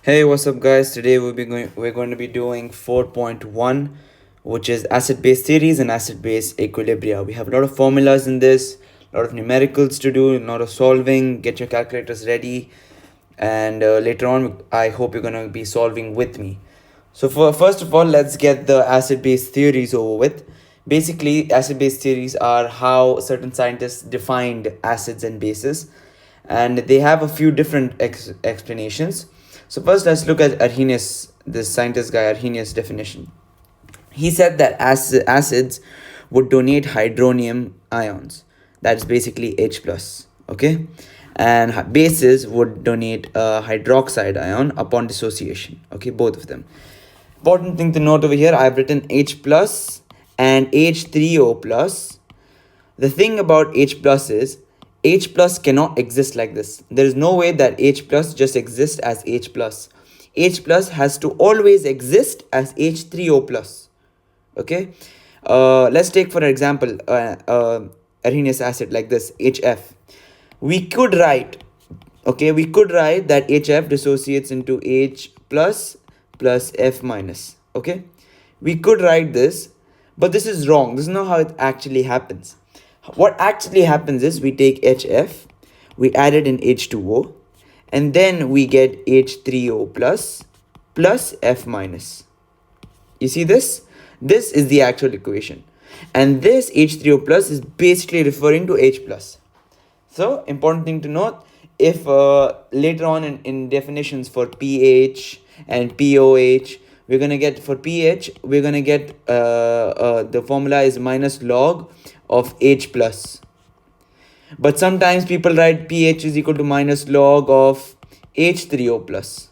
Hey, what's up, guys? Today we're going to be doing 4.1, which is acid-base theories and acid-base equilibria. We have a lot of formulas in this, a lot of numericals to do, a lot of solving. Get your calculators ready, and later on, I hope you're going to be solving with me. So, first of all, let's get the acid-base theories over with. Basically, acid-base theories are how certain scientists defined acids and bases, and they have a few different explanations. So first, let's look at Arrhenius, this scientist guy, Arrhenius' definition. He said that acids would donate hydronium ions. That's basically H plus. Okay, and bases would donate a hydroxide ion upon dissociation. Okay, both of them. Important thing to note over here, I've written H plus and H3O plus. The thing about H plus is H plus cannot exist like this. There is no way that H plus just exists as H plus. H plus has to always exist as H3O plus. Okay. Let's take for example Arrhenius acid like this, HF. We could write that HF dissociates into H plus F minus. Okay. We could write this, but this is wrong. This is not how it actually happens. What actually happens is we take HF, we add it in H2O, and then we get H3O plus F minus. You see this? This is the actual equation. And this H3O plus is basically referring to H plus. So, important thing to note, if later on in definitions for pH and POH, we're going to get, for pH, we're going to get, the formula is minus log of H plus. But sometimes people write pH is equal to minus log of H3O plus.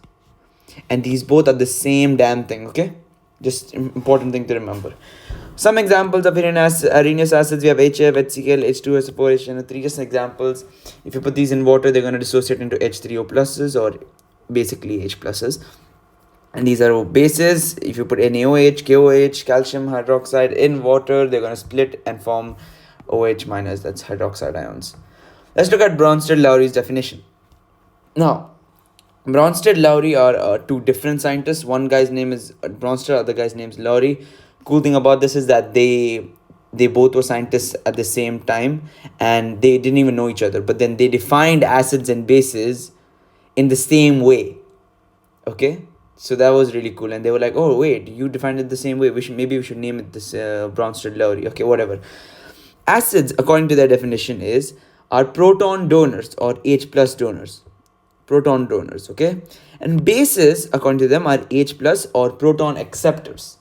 And these both are the same damn thing, okay? Just important thing to remember. Some examples of Arrhenius acids, we have HF, HCl, H2SO4, H3, just examples. If you put these in water, they're going to dissociate into H3O pluses or basically H pluses. And these are bases. If you put NaOH, KOH, calcium hydroxide in water, they're going to split and form OH minus, that's hydroxide ions. Let's look at Bronsted-Lowry's definition. Now, Bronsted-Lowry are two different scientists. One guy's name is Bronsted, other guy's name is Lowry. Cool thing about this is that they both were scientists at the same time and they didn't even know each other. But then they defined acids and bases in the same way. Okay? So that was really cool. And they were like, oh, wait, you defined it the same way. Maybe we should name it this Bronsted-Lowry. Okay, whatever. Acids, according to their definition, are proton donors or H plus donors. Proton donors, okay? And bases, according to them, are H plus or proton acceptors.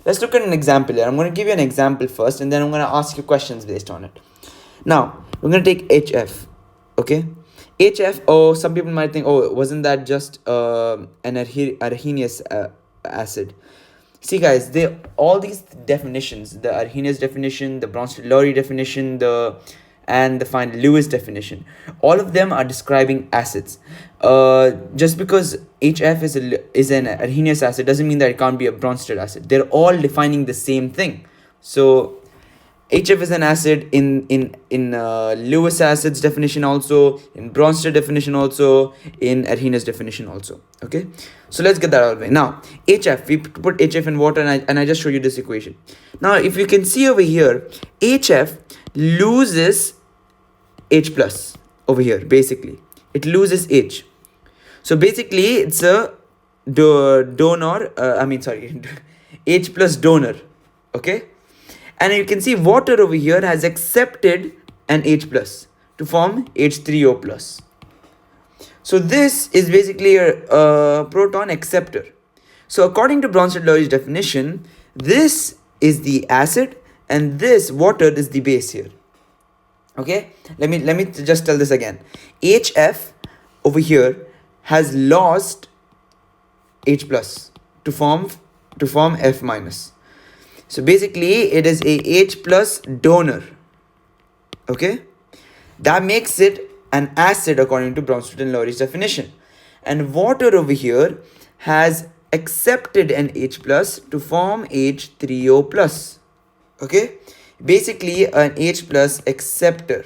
Let's look at an example here. I'm going to give you an example first, and then I'm going to ask you questions based on it. Now, we're going to take HF, okay? HF, oh, some people might think, oh, wasn't that just an Arrhenius acid? See, guys, all these definitions, the Arrhenius definition, the Bronsted-Lowry definition, and the final Lewis definition, all of them are describing acids. Just because HF is an Arrhenius acid doesn't mean that it can't be a Bronsted acid. They're all defining the same thing. So HF is an acid in Lewis acid's definition also, in Bronsted definition also, in Arrhenius definition also. Okay, so let's get that out of the way. Now, HF, we put HF in water, and I just showed you this equation. Now, if you can see over here, HF loses H plus over here. Basically, it loses H. So basically, it's a donor. H plus donor. Okay. And you can see water over here has accepted an H plus to form H3O plus. So this is basically a proton acceptor. So according to Bronsted-Lowry's definition, this is the acid and this water is the base here. Okay, let me just tell this again. HF over here has lost H plus to form F minus. So basically, it is a H plus donor. Okay, that makes it an acid according to Bronsted-Lowry's definition. And water over here has accepted an H plus to form H3O plus. Okay, basically an H plus acceptor.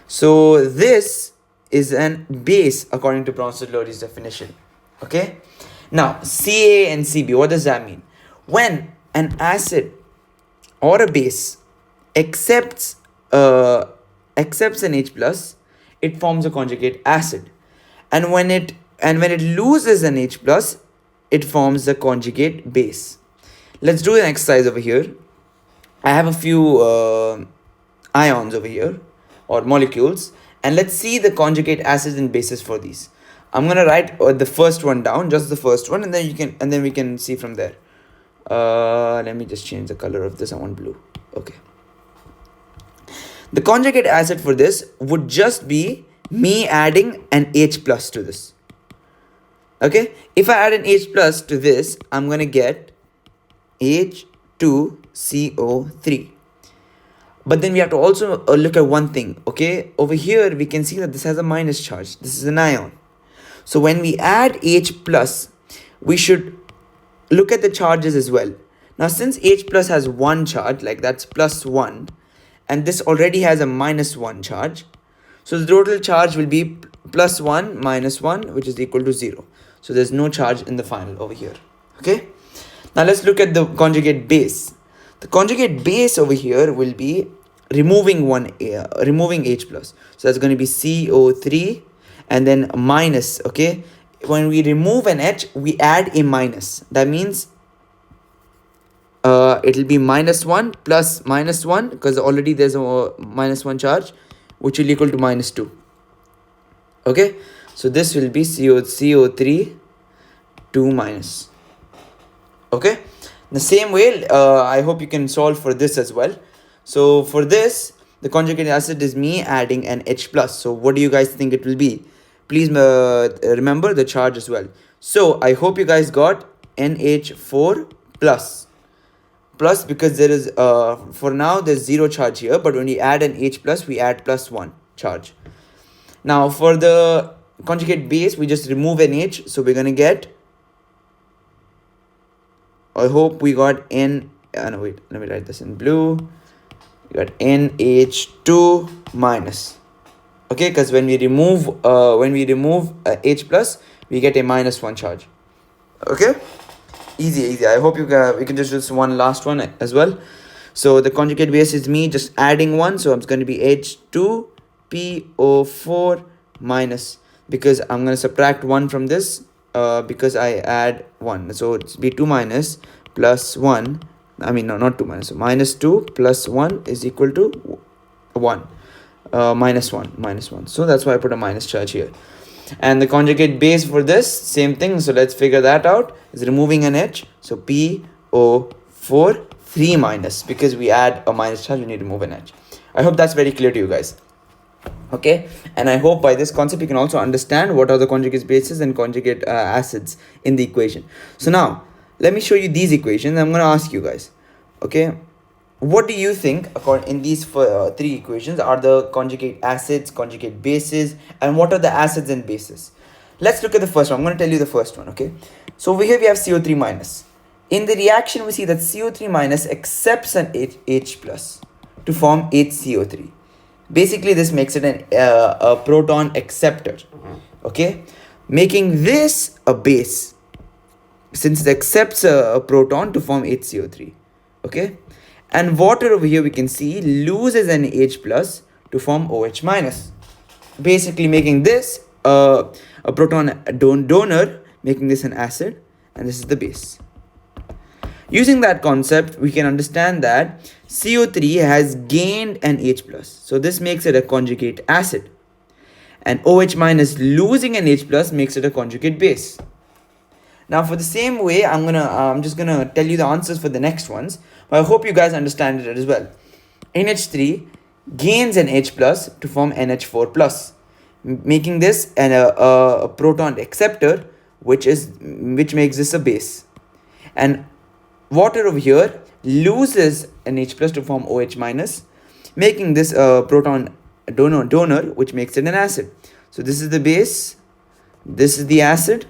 So this is an base according to Bronsted-Lowry's definition. Okay. Now Ca and Cb, what does that mean? When an acid or a base accepts an H plus, it forms a conjugate acid, and when it loses an H plus, it forms a conjugate base. Let's do an exercise over here. I have a few ions over here, or molecules, and let's see the conjugate acids and bases for these. I'm gonna write the first one down, just the first one, and then we can see from there. Let me just change the color of this. I want blue. Okay. The conjugate acid for this would just be me adding an H plus to this. Okay. If I add an H plus to this, I'm gonna get H2CO3. But then we have to also look at one thing. Okay. Over here, we can see that this has a minus charge. This is an ion. So when we add H plus, we should look at the charges as well. Now, since H plus has one charge, like that's plus 1, and this already has a minus 1 charge, so the total charge will be plus 1 minus 1, which is equal to 0. So there's no charge in the final over here. Okay. Now let's look at the conjugate base. The conjugate base over here will be removing H plus. So that's going to be CO3 and then minus. Okay. When we remove an H, we add a minus. That means it'll be minus 1 plus minus 1, because already there's a minus 1 charge, which will equal to minus 2. Okay. So this will be CO3 2 minus. Okay. The same way, I hope you can solve for this as well. So for this, the conjugate acid is me adding an H plus. So what do you guys think it will be? Please remember the charge as well. So I hope you guys got NH4 plus. Plus, because there is for now there's 0 charge here, but when we add an H plus, we add plus 1 charge. Now for the conjugate base, we just remove an H, so we're gonna get, I hope we got no wait, let me write this in blue. We got NH2 minus. Okay, because when we remove H plus, we get a minus 1 charge. Okay, easy. I hope we can just do this one last one as well. So the conjugate base is me just adding 1, so it's going to be H2PO4 minus, because I'm going to subtract 1 from this because I add 1, so it's be 2 minus plus 1. I mean, no, not 2 minus. So minus 2 plus 1 is equal to 1. Minus 1. So that's why I put a minus charge here. And the conjugate base for this, same thing. So let's figure that out. Is removing an H. So PO4 3 minus, because we add a minus charge, we need to remove an H. I hope that's very clear to you guys. Okay, and I hope by this concept you can also understand what are the conjugate bases and conjugate acids in the equation. So now let me show you these equations. I'm going to ask you guys, okay, what do you think in these 3 equations are the conjugate acids, conjugate bases, and what are the acids and bases? Let's look at the first one. I'm going to tell you the first one. Okay, so over here we have CO3 minus. In the reaction, we see that CO3 minus accepts an H plus to form HCO3. Basically, this makes it a proton acceptor. Okay, making this a base, since it accepts a proton to form HCO3. Okay, and water over here we can see loses an H plus to form OH minus, basically making this a proton donor, making this an acid, and this is the base. Using that concept, we can understand that CO3 has gained an H plus, so this makes it a conjugate acid, and OH minus losing an H plus makes it a conjugate base. Now for the same way, I'm just gonna tell you the answers for the next ones, but I hope you guys understand it as well. NH3 gains an H plus to form NH4 plus, making this a proton acceptor, which makes this a base. And water over here loses an H plus to form OH minus, making this a proton donor, which makes it an acid. So this is the base, this is the acid.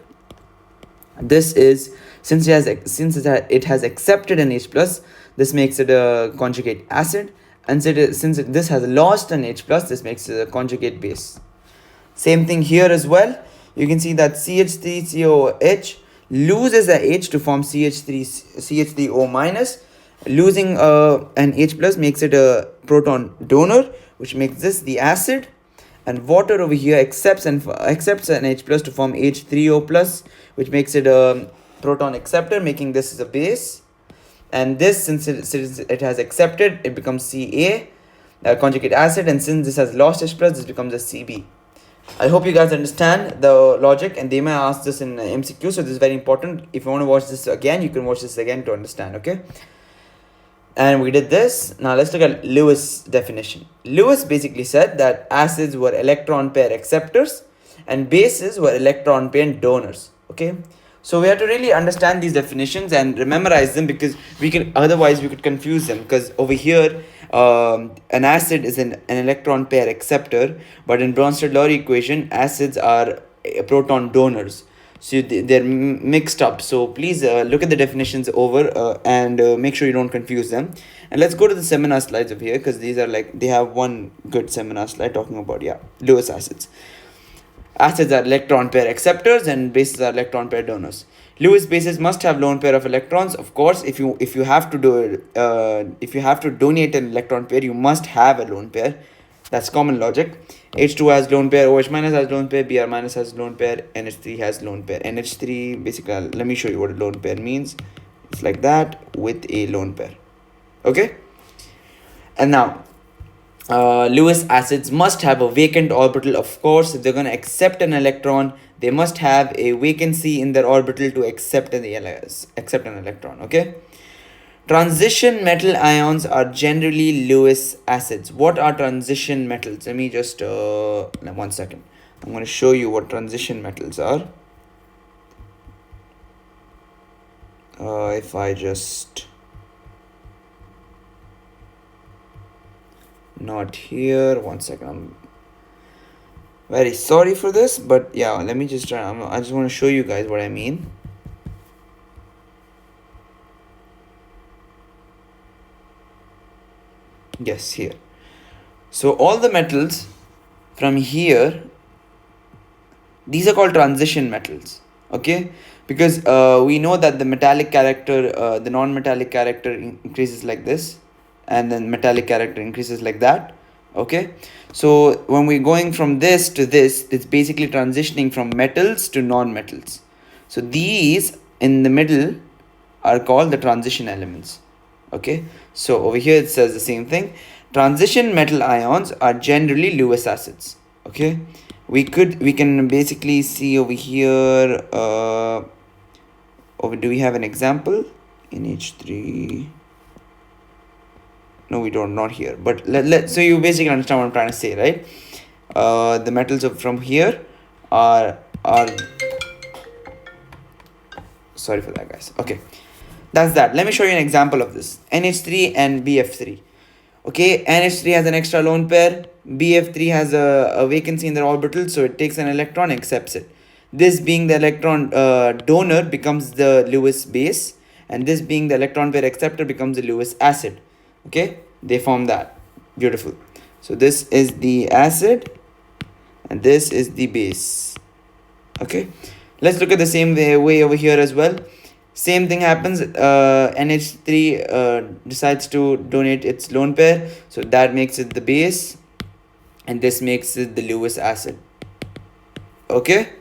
This is, since it has accepted an H plus, this makes it a conjugate acid, and since this has lost an H plus, this makes it a conjugate base. Same thing here as well. You can see that CH3COH loses a H to form CH3O minus. Losing an H plus makes it a proton donor, which makes this the acid. And water over here accepts an H plus to form H3O plus, which makes it a proton acceptor, making this as a base. And this, since it has accepted, it becomes Ca, conjugate acid, and since this has lost H plus, this becomes a Cb. I hope you guys understand the logic, and they may ask this in MCQ, so this is very important. If you want to watch this again, you can watch this again to understand, okay? And we did this. Now let's look at Lewis' definition. Lewis basically said that acids were electron pair acceptors and bases were electron pair donors, okay? So we have to really understand these definitions and memorize them, because otherwise we could confuse them, because over here an acid is an electron pair acceptor, but in Bronsted-Lowry equation acids are proton donors, so they're mixed up. So please look at the definitions over and make sure you don't confuse them. And let's go to the seminar slides over here, because these are like, they have one good seminar slide talking about Lewis acids. Acids are electron pair acceptors and bases are electron pair donors. Lewis bases must have lone pair of electrons. Of course, if you have to donate an electron pair, you must have a lone pair. That's common logic. H2 has lone pair, OH minus has lone pair, Br minus has lone pair, NH3 has lone pair. NH3 basically, let me show you what a lone pair means. It's like that with a lone pair. Okay. And now, Lewis acids must have a vacant orbital. Of course, if they're going to accept an electron, they must have a vacancy in their orbital to accept an electron. Okay. Transition metal ions are generally Lewis acids. What are transition metals? Let me just 1 second. I'm going to show you what transition metals are. If I just not here, 1 second, I'm very sorry for this, but yeah, let me just try. I just want to show you guys what I mean. Yes, here. So all the metals from here, these are called transition metals, okay? Because we know that the metallic character, the non-metallic character increases like this, and then metallic character increases like that, okay? So when we're going from this to this, it's basically transitioning from metals to non-metals. So these in the middle are called the transition elements, okay? So over here it says the same thing. Transition metal ions are generally Lewis acids, okay? We can basically see over here, do we have an example in H3? No, we don't, not here, but so you basically understand what I'm trying to say, right? The metals from here are sorry for that, guys. Okay, that's that. Let me show you an example of this. NH3 and BF3. Okay, NH3 has an extra lone pair, BF3 has a vacancy in their orbital, so it takes an electron, accepts it. This being the electron donor becomes the Lewis base, and this being the electron pair acceptor becomes the Lewis acid. Okay, they form that. Beautiful. So this is the acid and this is the base. Okay, let's look at the same way over here as well. Same thing happens. NH3 decides to donate its lone pair, so that makes it the base, and this makes it the Lewis acid. Okay,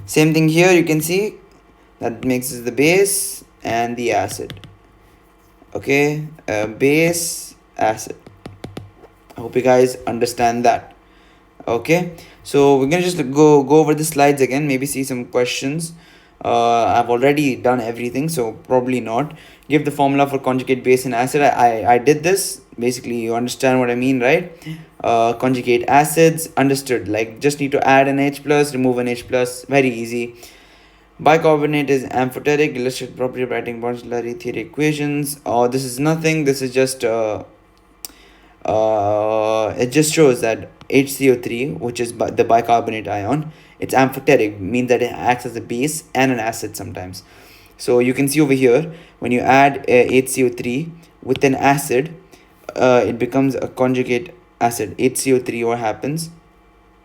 same thing here. You can see that makes it the base and the acid. Okay, base acid. I hope you guys understand that. Okay, so we're gonna just go over the slides again, maybe see some questions. I've already done everything, so probably not. Give the formula for conjugate base and acid. I did this. Basically, you understand what I mean, right? Conjugate acids, understood. Like, just need to add an H plus, remove an H plus. Very easy. Bicarbonate is amphoteric. Illustrate property of writing Bronsted-Lowry theory equations. This is nothing. This is just it just shows that HCO3, which is the bicarbonate ion, it's amphoteric, means that it acts as a base and an acid sometimes. So you can see over here, when you add HCO3 with an acid, it becomes a conjugate acid. HCO3, what happens?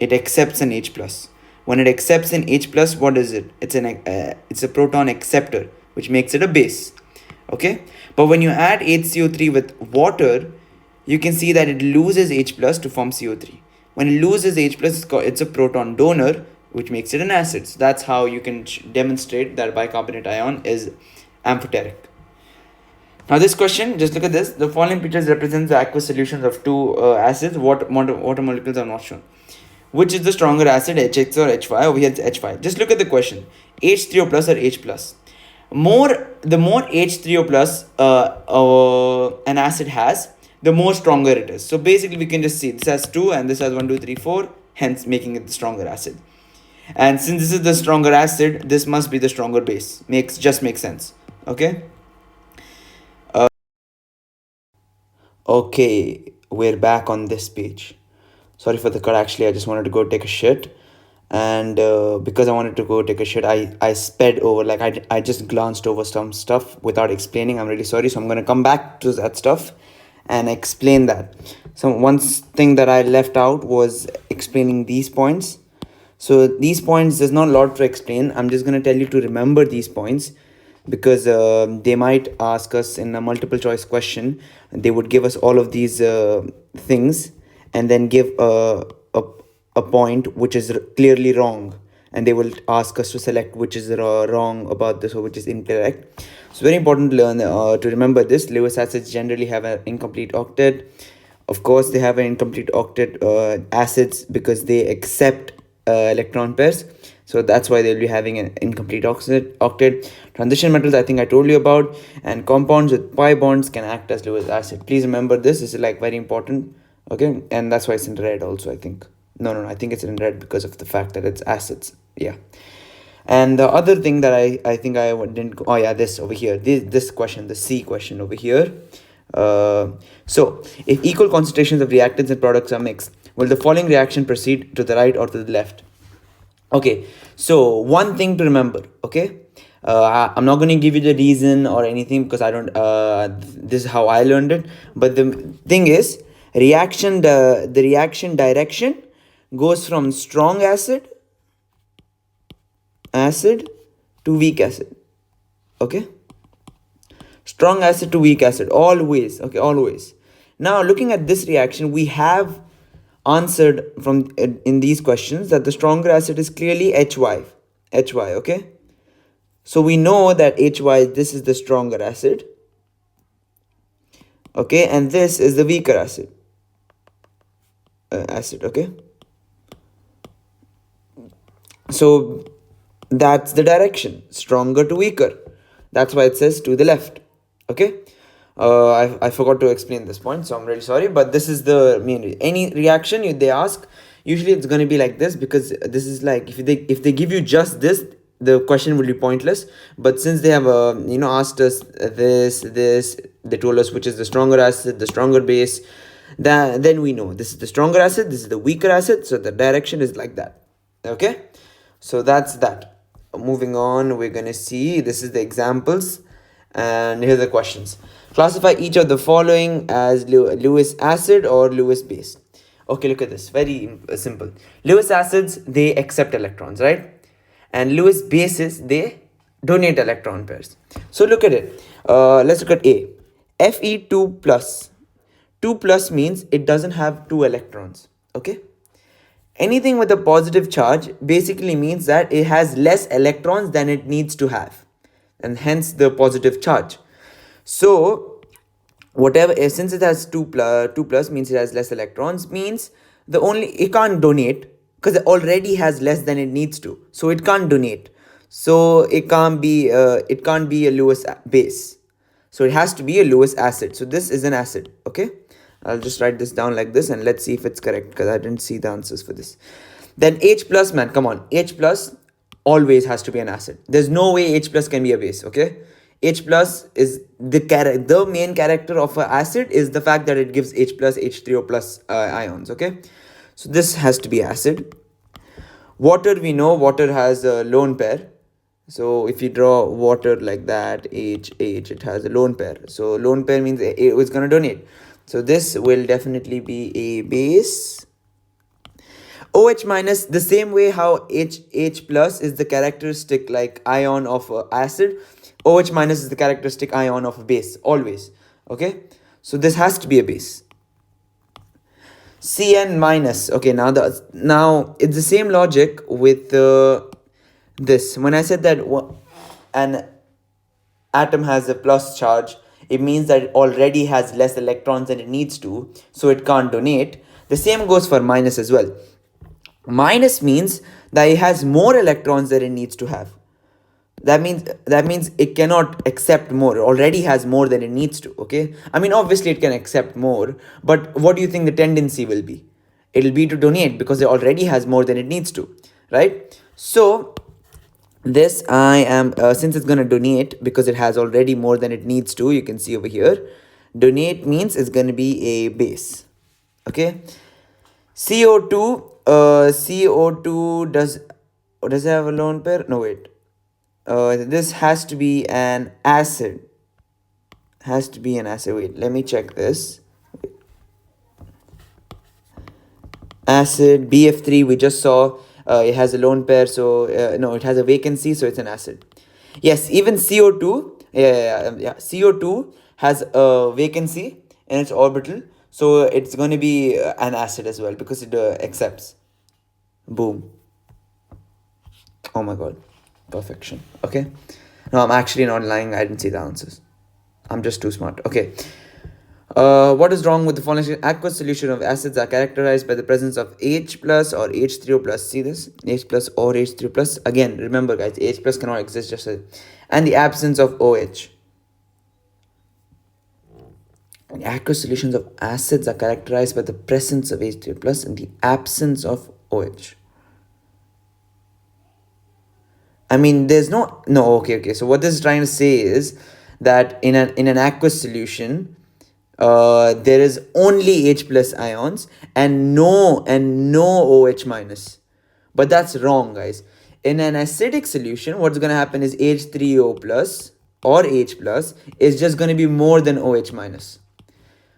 It accepts an H plus. When it accepts an H plus, what is it? It's a proton acceptor, which makes it a base. Okay, but when you add HCO3 with water, you can see that it loses H plus to form CO3. When it loses H plus, it's a proton donor, which makes it an acid. So that's how you can demonstrate that bicarbonate ion is amphoteric. Now this question, just look at this. The following pictures represent the aqueous solutions of two acids. Water molecules are not shown. Which is the stronger acid, HX or H5? Over here it's H5. Just look at the question. H3O plus or H plus? The more H3O plus an acid has, the more stronger it is. So basically we can just see this has 2 and this has 1, 2, 3, 4, hence making it the stronger acid. And since this is the stronger acid, this must be the stronger base. Makes sense. Okay. Okay, we're back on this page. Sorry for the cut. Actually, I just wanted to go take a shit, and because I wanted to go take a shit, I sped over. Like I just glanced over some stuff without explaining. I'm really sorry. So I'm gonna come back to that stuff and explain that. So one thing that I left out was explaining these points. So these points, there's not a lot to explain. I'm just gonna tell you to remember these points, because they might ask us in a multiple choice question. They would give us all of these things and then give a point which is clearly wrong, and they will ask us to select which is wrong about this or which is incorrect. So very important to learn to remember this. Lewis acids generally have an incomplete octet. Of course they have an incomplete octet, acids, because they accept electron pairs. So that's why they'll be having an incomplete octet. Transition metals, I think I told you about. And compounds with pi bonds can act as Lewis acid. Please remember this. This is like very important. Okay, and that's why it's in red also, I think. No, I think it's in red because of the fact that it's acids. Yeah. And the other thing that I think I didn't... Oh yeah, this over here. This question, the C question over here. So, if equal concentrations of reactants and products are mixed, will the following reaction proceed to the right or to the left? Okay, so one thing to remember, okay? I'm not going to give you the reason or anything because I don't... this is how I learned it. But the thing is, the reaction direction goes from strong acid to weak acid. Okay? Strong acid to weak acid, always. Okay, always. Now, looking at this reaction, we have answered from in these questions that the stronger acid is clearly HY, okay? So we know that HY, this is the stronger acid, okay, and this is the weaker acid, okay? So that's the direction, stronger to weaker. That's why it says to the left, okay? I forgot to explain this point, so I'm really sorry, but this is the main... Any reaction they ask, usually it's going to be like this, because this is like, if they give you just this, the question will be pointless. But since they have asked us this, they told us which is the stronger acid, the stronger base, then we know this is the stronger acid, this is the weaker acid, so the direction is like that. Okay, so that's that. Moving on, we're going to see, this is the examples, and here are the questions. Classify each of the following as Lewis acid or Lewis base. Okay, look at this. Very simple. Lewis acids, they accept electrons, right? And Lewis bases, they donate electron pairs. So look at it. Let's look at A. Fe2 plus. 2 plus means it doesn't have 2 electrons. Okay? Anything with a positive charge basically means that it has less electrons than it needs to have, and hence the positive charge. So whatever, since it has 2 plus means it has less electrons, means it can't donate because it already has less than it needs to, so it can't donate. So it can't be a Lewis base, so it has to be a Lewis acid. So this is an acid. Okay, I'll just write this down like this and let's see if it's correct, because I didn't see the answers for this. Then H plus, man, come on, H plus always has to be an acid. There's no way H plus can be a base. Okay, H plus is the main character of an acid is the fact that it gives H plus, H3O plus ions. Okay, so this has to be acid. Water, we know water has a lone pair. So if you draw water like that, H, it has a lone pair. So lone pair means it's going to donate. So this will definitely be a base. OH minus, the same way how H plus is the characteristic like ion of acid, OH minus is the characteristic ion of a base, always. Okay, so this has to be a base. Cn minus. Okay, now it's the same logic with this. When I said that an atom has a plus charge, it means that it already has less electrons than it needs to, so it can't donate. The same goes for minus as well. Minus means that it has more electrons than it needs to have. That means it cannot accept more. It already has more than it needs to. Okay, I mean, obviously it can accept more, but what do you think the tendency will be? It'll be to donate because it already has more than it needs to, right? So this I am since it's going to donate because it has already more than it needs to, you can see over here, donate means it's going to be a base. Okay, CO2, CO2 does it have a lone pair? No, wait, this has to be an acid. Has to be an acid. Wait, let me check this. Acid BF3 we just saw, it has a lone pair, so no, it has a vacancy, so it's an acid. Yes, even CO2, CO2 has a vacancy in its orbital, so it's going to be an acid as well because it accepts. Boom. Oh my god, perfection. Okay, no, I'm actually not lying, I didn't see the answers, I'm just too smart. Okay, what is wrong with the following? Aqueous solution of acids are characterized by the presence of H plus or H3O plus. See this? H plus or H3O plus. Again, remember guys, H plus cannot exist just as, and the absence of OH. And aqueous solutions of acids are characterized by the presence of H3O plus and the absence of OH. I mean, there's no, okay. So what this is trying to say is that in an aqueous solution, there is only H plus ions and no OH minus. But that's wrong, guys. In an acidic solution, what's going to happen is H3O plus or H plus is just going to be more than OH minus.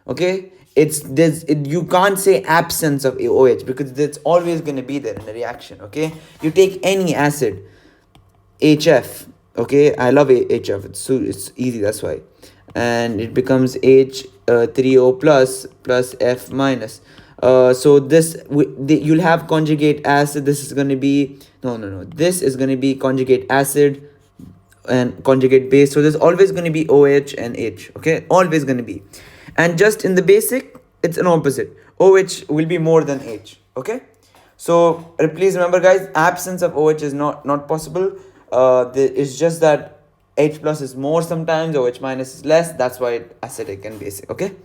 Okay, you can't say absence of OH because it's always going to be there in a reaction. Okay, you take any acid, HF. Okay, I love HF. It's easy, that's why. And it becomes H3O plus F minus. So this you'll have conjugate acid. This is going to be no. This is going to be conjugate acid and conjugate base. So there's always going to be OH and H. Okay, always going to be. And just in the basic, it's an opposite. OH will be more than H. Okay, so please remember, guys, absence of OH is not possible. It's just that H plus is more sometimes, OH minus is less. That's why it's acidic and basic. Okay,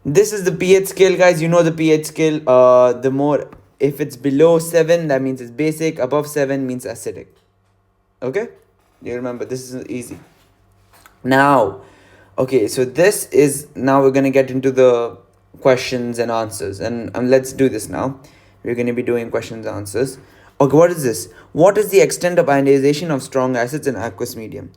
this is the pH scale, guys. You know the pH scale. The more, if it's below 7, that means it's basic. Above 7 means acidic. Okay, you remember, this is easy. Now, okay, so this is, now we're gonna get into the questions and answers, and let's do this now. We're gonna be doing questions and answers. Okay, what is this? What is the extent of ionization of strong acids in aqueous medium?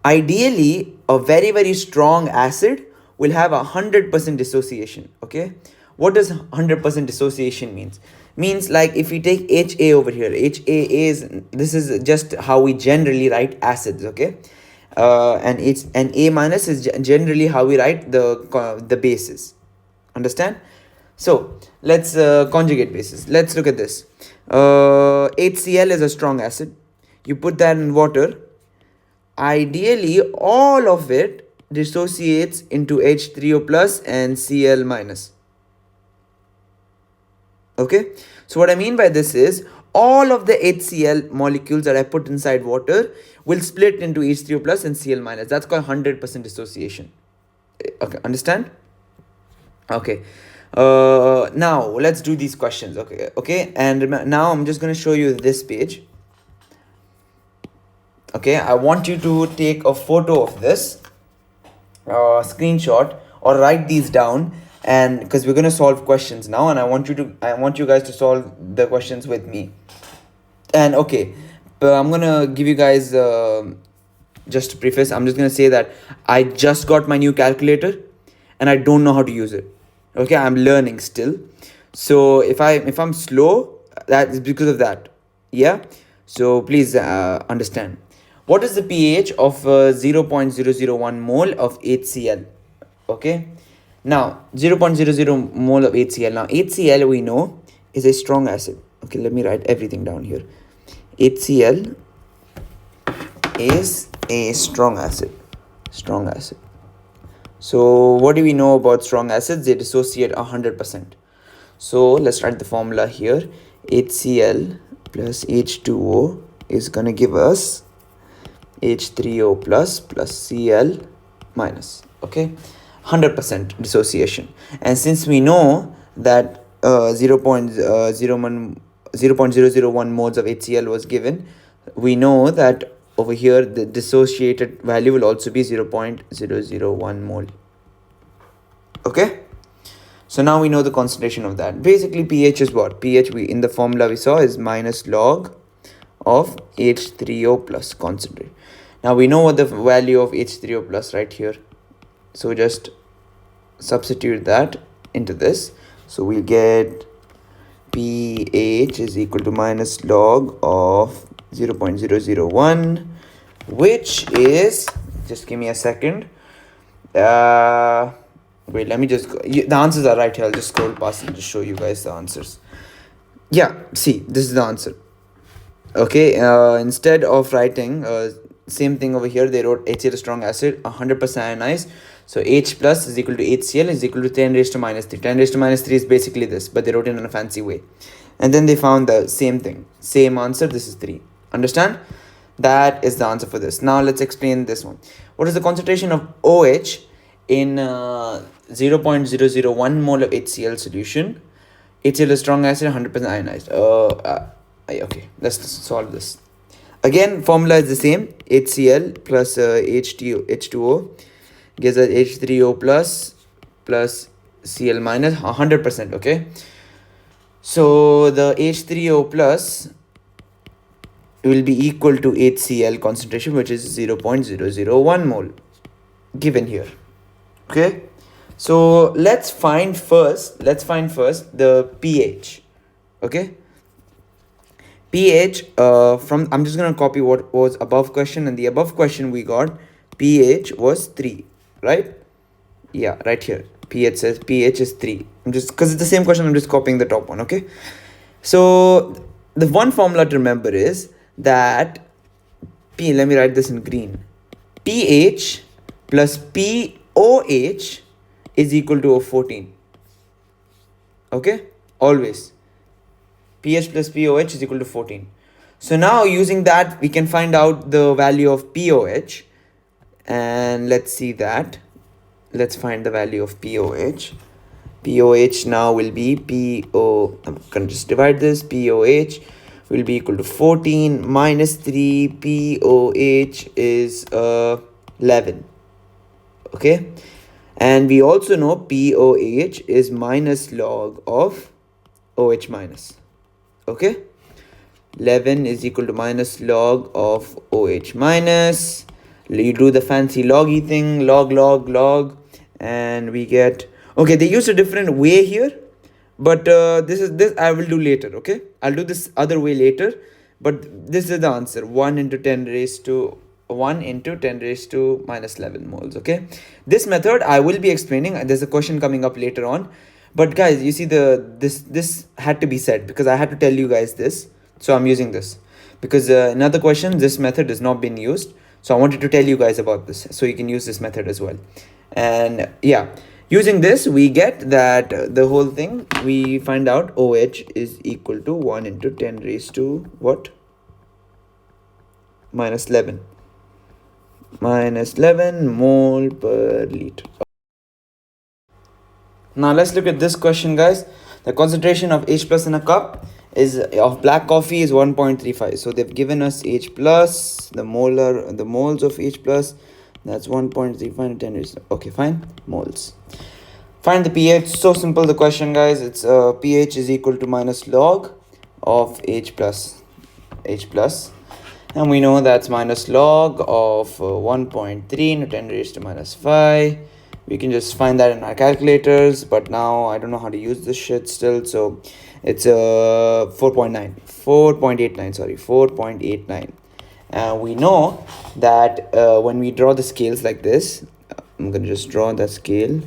Ideally, a very strong acid will have 100% dissociation. Okay, what does 100% dissociation means? Means like if we take HA over here, this is just how we generally write acids. Okay, and A minus is generally how we write the bases. Understand? So let's conjugate bases. Let's look at this. HCl is a strong acid. You put that in water. Ideally, all of it dissociates into H3O plus and Cl minus. Okay, so what I mean by this is all of the HCl molecules that I put inside water will split into H3O plus and Cl minus. That's called 100% dissociation. Okay, understand? Okay, now let's do these questions. Okay, and now I'm just going to show you this page. Okay, I want you to take a photo of this, screenshot, or write these down, and because we're going to solve questions now, and I want you guys to solve the questions with me. And okay, I'm gonna give you guys just to preface, I'm just gonna say that I just got my new calculator and I don't know how to use it. Okay, I'm learning still. So if I'm slow, that is because of that. Yeah. So please understand. What is the pH of 0.001 mole of HCl? Okay. Now 0.00 mole of HCl. Now HCl we know is a strong acid. Okay, let me write everything down here. HCl is a strong acid. Strong acid. So what do we know about strong acids? They dissociate 100%. So let's write the formula here. HCl plus H2O is gonna give us H3O plus Cl minus. Okay, 100% dissociation. And since we know that 0.001 moles of HCl was given, we know that over here the dissociated value will also be 0.001 mole. Okay, so now we know the concentration of that. Basically pH is what? pH we in the formula we saw is minus log of H3O plus concentrate. Now we know what the value of H3O plus right here, so just substitute that into this. So we'll get pH is equal to minus log of 0.001, which is, just give me a second, wait, let me just go. The answers are right here. I'll just scroll past and just show you guys the answers. Yeah, see, this is the answer. Okay, instead of writing same thing over here, they wrote HCl strong acid 100% ionized. So H plus is equal to HCl is equal to 10 raised to minus 3. 10 raised to minus 3 is basically this, but they wrote it in a fancy way. And then they found the same thing, same answer. This is 3. Understand? That is the answer for this. Now let's explain this one. What is the concentration of OH in 0.001 mole of HCl solution? HCl is strong acid 100% ionized. Okay, let's solve this. Again, formula is the same. HCl plus H2O gives us H3O plus Cl minus 100%. Okay, so the H3O plus will be equal to HCl concentration, which is 0.001 mole given here. Okay, so let's find first the pH. Okay, pH from, I'm just gonna copy what was above question, and the above question we got pH was 3, right? Yeah, right here pH says pH is 3. I'm just, because it's the same question, I'm just copying the top one. Okay, so the one formula to remember is that let me write this in green. pH plus POH is equal to 14. Okay, always pH plus POH is equal to 14. So now using that we can find out the value of POH, and let's see that. Let's find the value of POH. POH now will be I'm gonna just divide this. POH will be equal to 14 minus 3. POH is 11. Okay, and we also know POH is minus log of OH minus. Okay, 11 is equal to minus log of OH minus. You do the fancy loggy thing, log, and we get, okay, they used a different way here, but this I will do later. Okay, I'll do this other way later, but this is the answer. 1 into 10 raised to minus 11 moles. Okay, this method I will be explaining. There's a question coming up later on, but guys, you see this had to be said because I had to tell you guys this, so I'm using this because in other questions this method has not been used, so I wanted to tell you guys about this so you can use this method as well. And yeah, using this we get that the whole thing, we find out OH is equal to 1 into 10 raised to what? Minus 11 mole per liter. Now let's look at this question, guys. The concentration of H plus in a cup is of black coffee is 1.35. So they've given us H plus, the moles of H plus, that's 1.35 10 raised. Okay, fine, moles. Find the pH. So simple the question, guys. It's pH is equal to minus log of H plus, and we know that's minus log of 1.3 into 10 raised to minus 5, We can just find that in our calculators, but now I don't know how to use this shit still. So it's 4.89, sorry, 4.89. And we know that when we draw the scales like this, I'm gonna just draw that scale.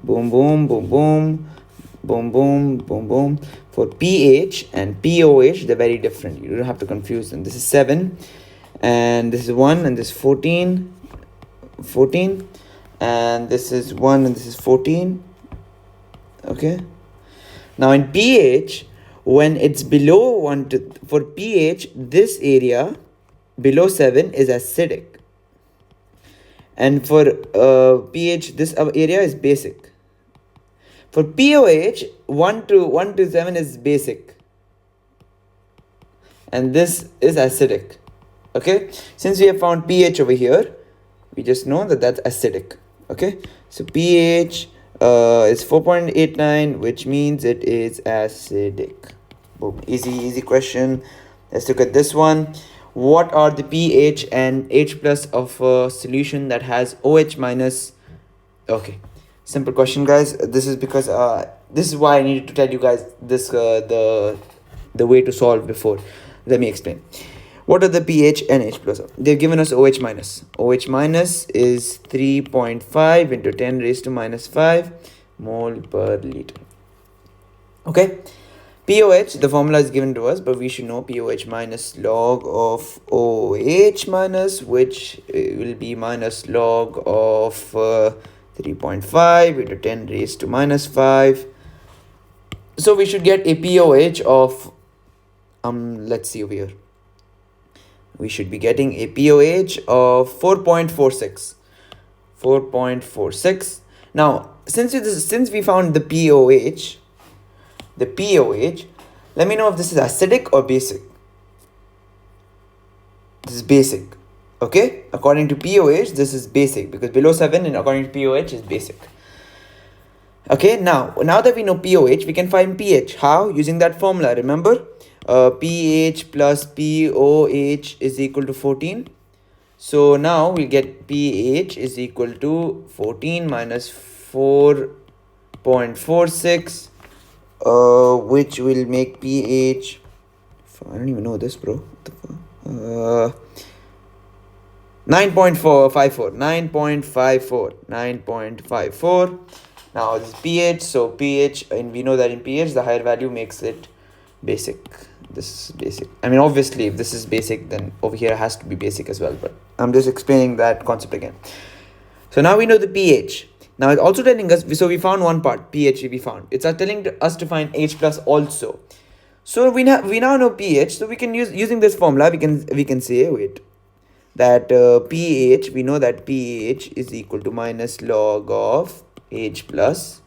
Boom, boom, boom, boom, boom, boom, boom, boom. For pH and pOH, they're very different. You don't have to confuse them. This is 7, and this is 1, and this is 14, and this is 1, and this is 14. Okay. Now in pH, when it's below 1 for pH, this area below 7 is acidic, and for pH, this area is basic. For pOH, 1 to 7 is basic, and this is acidic. Okay, since we have found pH over here, we just know that that's acidic. Okay, so pH is 4.89, which means it is acidic. Boom. Easy question. Let's look at this one. What are the pH and H plus of a solution that has OH minus? Okay, simple question, guys. This is because this is why I needed to tell you guys this the way to solve before. Let me explain. What are the pH and H plus? They've given us OH minus. OH minus is 3.5 into 10 raised to minus 5 mole per liter. Okay. pOH, the formula is given to us, but we should know pOH minus log of OH minus, which will be minus log of 3.5 into 10 raised to minus 5. So we should get a pOH of, let's see over here. We should be getting a pOH of 4.46. 4.46. Now, since we found the pOH, let me know if this is acidic or basic. This is basic. Okay, according to pOH, this is basic, because below 7 and according to pOH is basic. Okay, now that we know pOH, we can find pH. How? Using that formula, remember? pH plus pOH is equal to 14. So now we get pH is equal to 14 minus 4.46, which will make pH, I don't even know this, bro. What the fuck? 9.54. Now this is pH, so pH, and we know that in pH the higher value makes it basic. This is basic. I mean, obviously if this is basic, then over here has to be basic as well, but I'm just explaining that concept again. So now we know the pH. Now it's also telling us, so we found one part, pH we found. It's telling us to find H plus also. So we now know pH, so we can using this formula, we can say, wait, that pH, we know that pH is equal to minus log of H plus.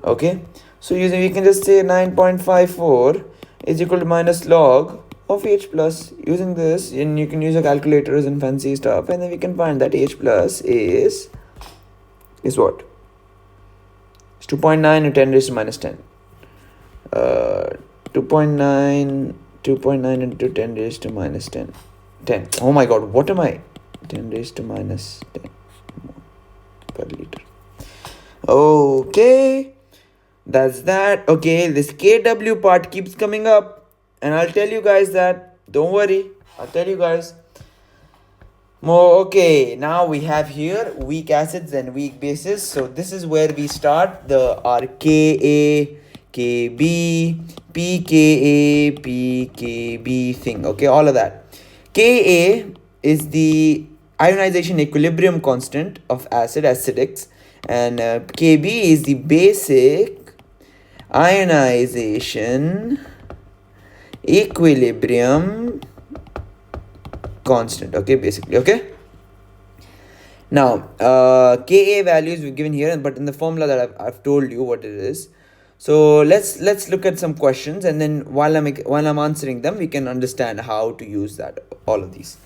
Okay, so we can just say 9.54 is equal to minus log of H plus. Using this, and you can use your calculators and fancy stuff, and then we can find that H plus is what? It's 2.9 into 10 raised to minus 10. 2.9 into 10 raised to minus 10. Oh my god, what am I? 10 raised to minus 10 per liter. Okay, that's that. Okay, this KW part keeps coming up, and I'll tell you guys that. Don't worry, I'll tell you guys more. Okay, now we have here weak acids and weak bases. So this is where we start our Ka, Kb, pKa, pKb thing. Okay, all of that. Ka is the ionization equilibrium constant of acidics, and Kb is the basic ionization equilibrium constant. Okay, basically. Okay, now Ka values we've given here, but in the formula that I've told you what it is. So let's look at some questions, and then while I'm answering them, we can understand how to use all of these.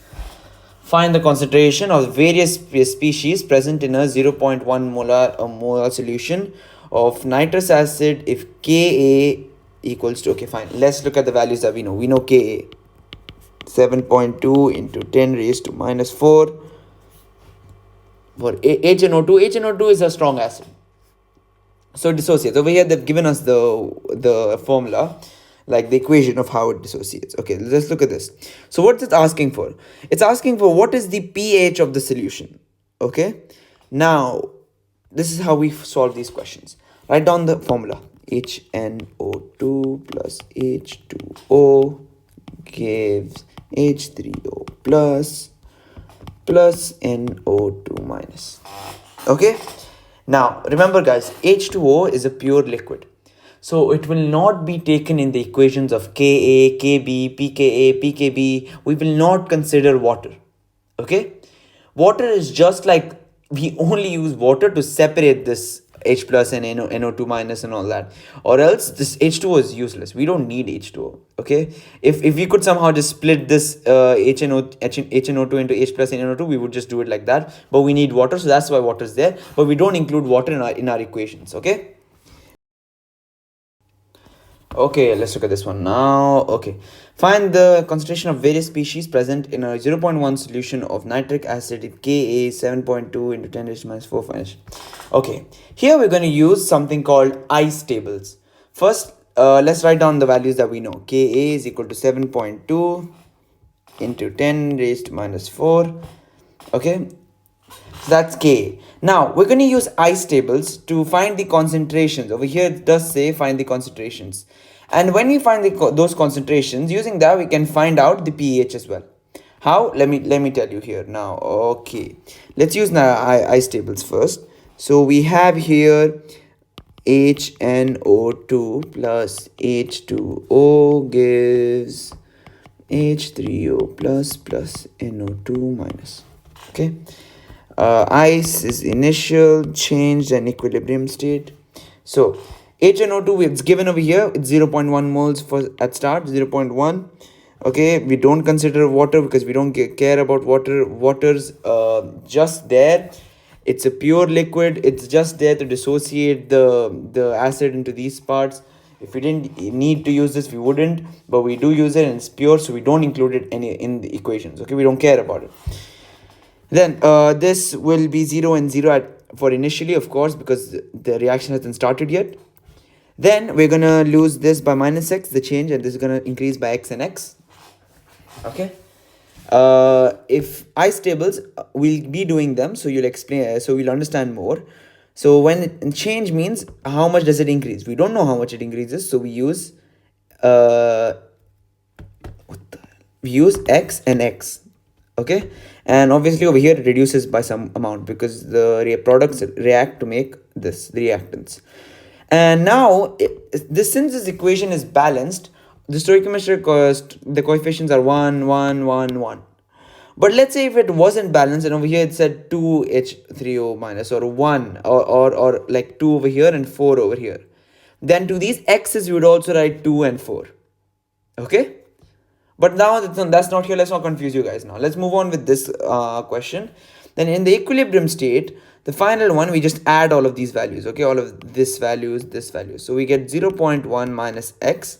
Find the concentration of various species present in a 0.1 molar solution of nitrous acid if Ka equals to, okay, fine. Let's look at the values that we know. We know Ka, 7.2 into 10 raised to minus 4 for HNO2. HNO2 is a strong acid, so it dissociates. Over here they've given us the formula, like the equation of how it dissociates. Okay, let's look at this. So what's it asking for? It's asking for what is the pH of the solution. Okay, now this is how we solve these questions. Write down the formula. HNO2 plus H2O gives H3O plus NO2 minus. Okay, now remember guys, H2O is a pure liquid, so it will not be taken in the equations of Ka, Kb, pKa, pKb. We will not consider water. Okay, water is just like, we only use water to separate this H plus and NO2 minus and all that, or else this H2O is useless. We don't need H2O. Okay, if we could somehow just split this HNO2 into H plus and NO2, we would just do it like that, but we need water, so that's why water is there, but we don't include water in our equations. Okay, let's look at this one now. Okay, find the concentration of various species present in a 0.1 solution of nitric acid Ka 7.2 into 10 raised to minus 4 finish. Okay, here we're going to use something called ice tables. First, let's write down the values that we know. Ka is equal to 7.2 into 10 raised to minus 4. Okay, so that's K. Now we're going to use ice tables to find the concentrations. Over here it does say find the concentrations, and when we find those concentrations, using that we can find out the pH as well. How? Let me tell you here now. Okay, let's use now ice tables first. So we have here HNO2 plus H2O gives H3O plus NO2 minus. Okay, ice is initial, changed, and equilibrium state. So HNO2, it's given over here, it's 0.1 moles for at start, 0.1. Okay, we don't consider water because we don't care about water. Water's just there. It's a pure liquid. It's just there to dissociate the acid into these parts. If we didn't need to use this, we wouldn't, but we do use it and it's pure, so we don't include it in the equations. Okay, we don't care about it. Then this will be 0 and 0 for initially, of course, because the reaction hasn't started yet. Then we're gonna lose this by minus x, the change, and this is gonna increase by x and x. Okay, if ice tables, we'll be doing them, so you'll explain, so we'll understand more. So when change means how much does it increase, we don't know how much it increases, so we use x and x. Okay, and obviously over here it reduces by some amount because the products react to make the reactants. And now since this equation is balanced, the stoichiometric the coefficients are 1 1 1 1. But let's say if it wasn't balanced and over here it said 2H3O minus, or 1 or like 2 over here and 4 over here, then to these x's you would also write 2 and 4. Okay, but now that's not here. Let's not confuse you guys. Now let's move on with this question. Then in the equilibrium state, the final one, we just add all of these values. Okay, all of this value. So we get 0.1 minus x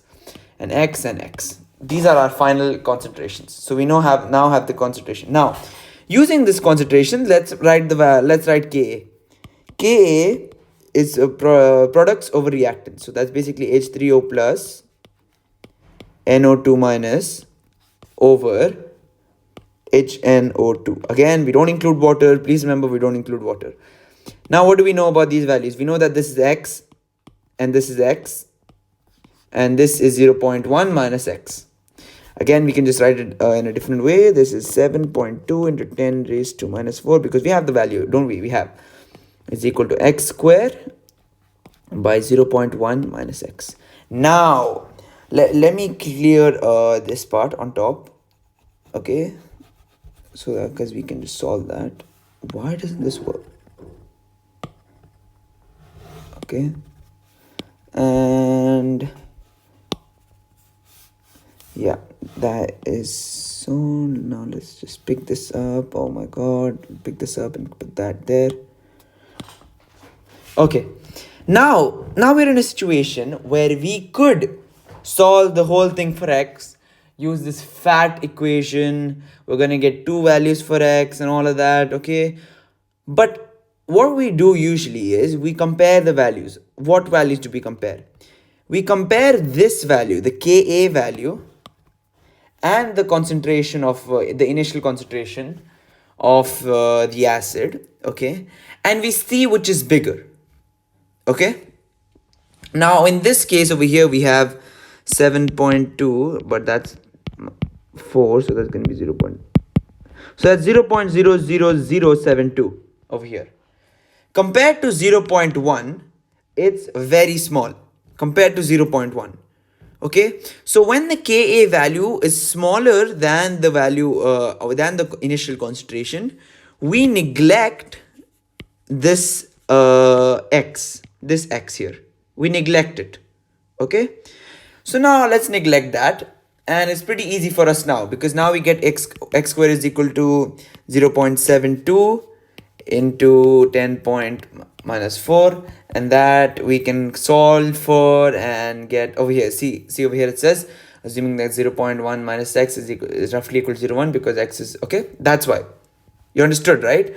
and x and x. These are our final concentrations. So we now have the concentration. Now using this concentration, let's write Ka. Ka is products over reactants. So that's basically H3O plus NO2 minus over HNO2. Again, we don't include water. Please remember, we don't include water. Now what do we know about these values? We know that this is x and this is x and this is 0.1 minus x. Again, we can just write it in a different way. This is 7.2 into 10 raised to minus 4 because we have the value, don't we? We have is equal to x square by 0.1 minus x. Now let me clear this part on top. Okay, so because we can just solve that. Why doesn't this work? Okay, and yeah, that is so. Now let's just pick this up. Oh my god, pick this up and put that there. Okay, now we're in a situation where we could solve the whole thing for x, use this fat equation. We're gonna get two values for x and all of that. Okay, But what we do usually is we compare the values. What values do we compare? We compare this value, the Ka value, and the concentration of the initial concentration of the acid, okay, and we see which is bigger, okay. Now in this case over here we have 7.2, but that's 4, so that's going to be 0. So that's 0.00072 over here. Compared to 0.1, it's very small compared to 0.1. Okay, so when the Ka value is smaller than the value than the initial concentration, we neglect this x here. We neglect it. Okay, so now let's neglect that, and it's pretty easy for us now, because now we get x square is equal to 0.72 into 10 point minus 4, and that we can solve for and get over here. See over here it says, assuming that 0.1 minus x is roughly equal to 0.1, because x is okay. That's why. You understood, right?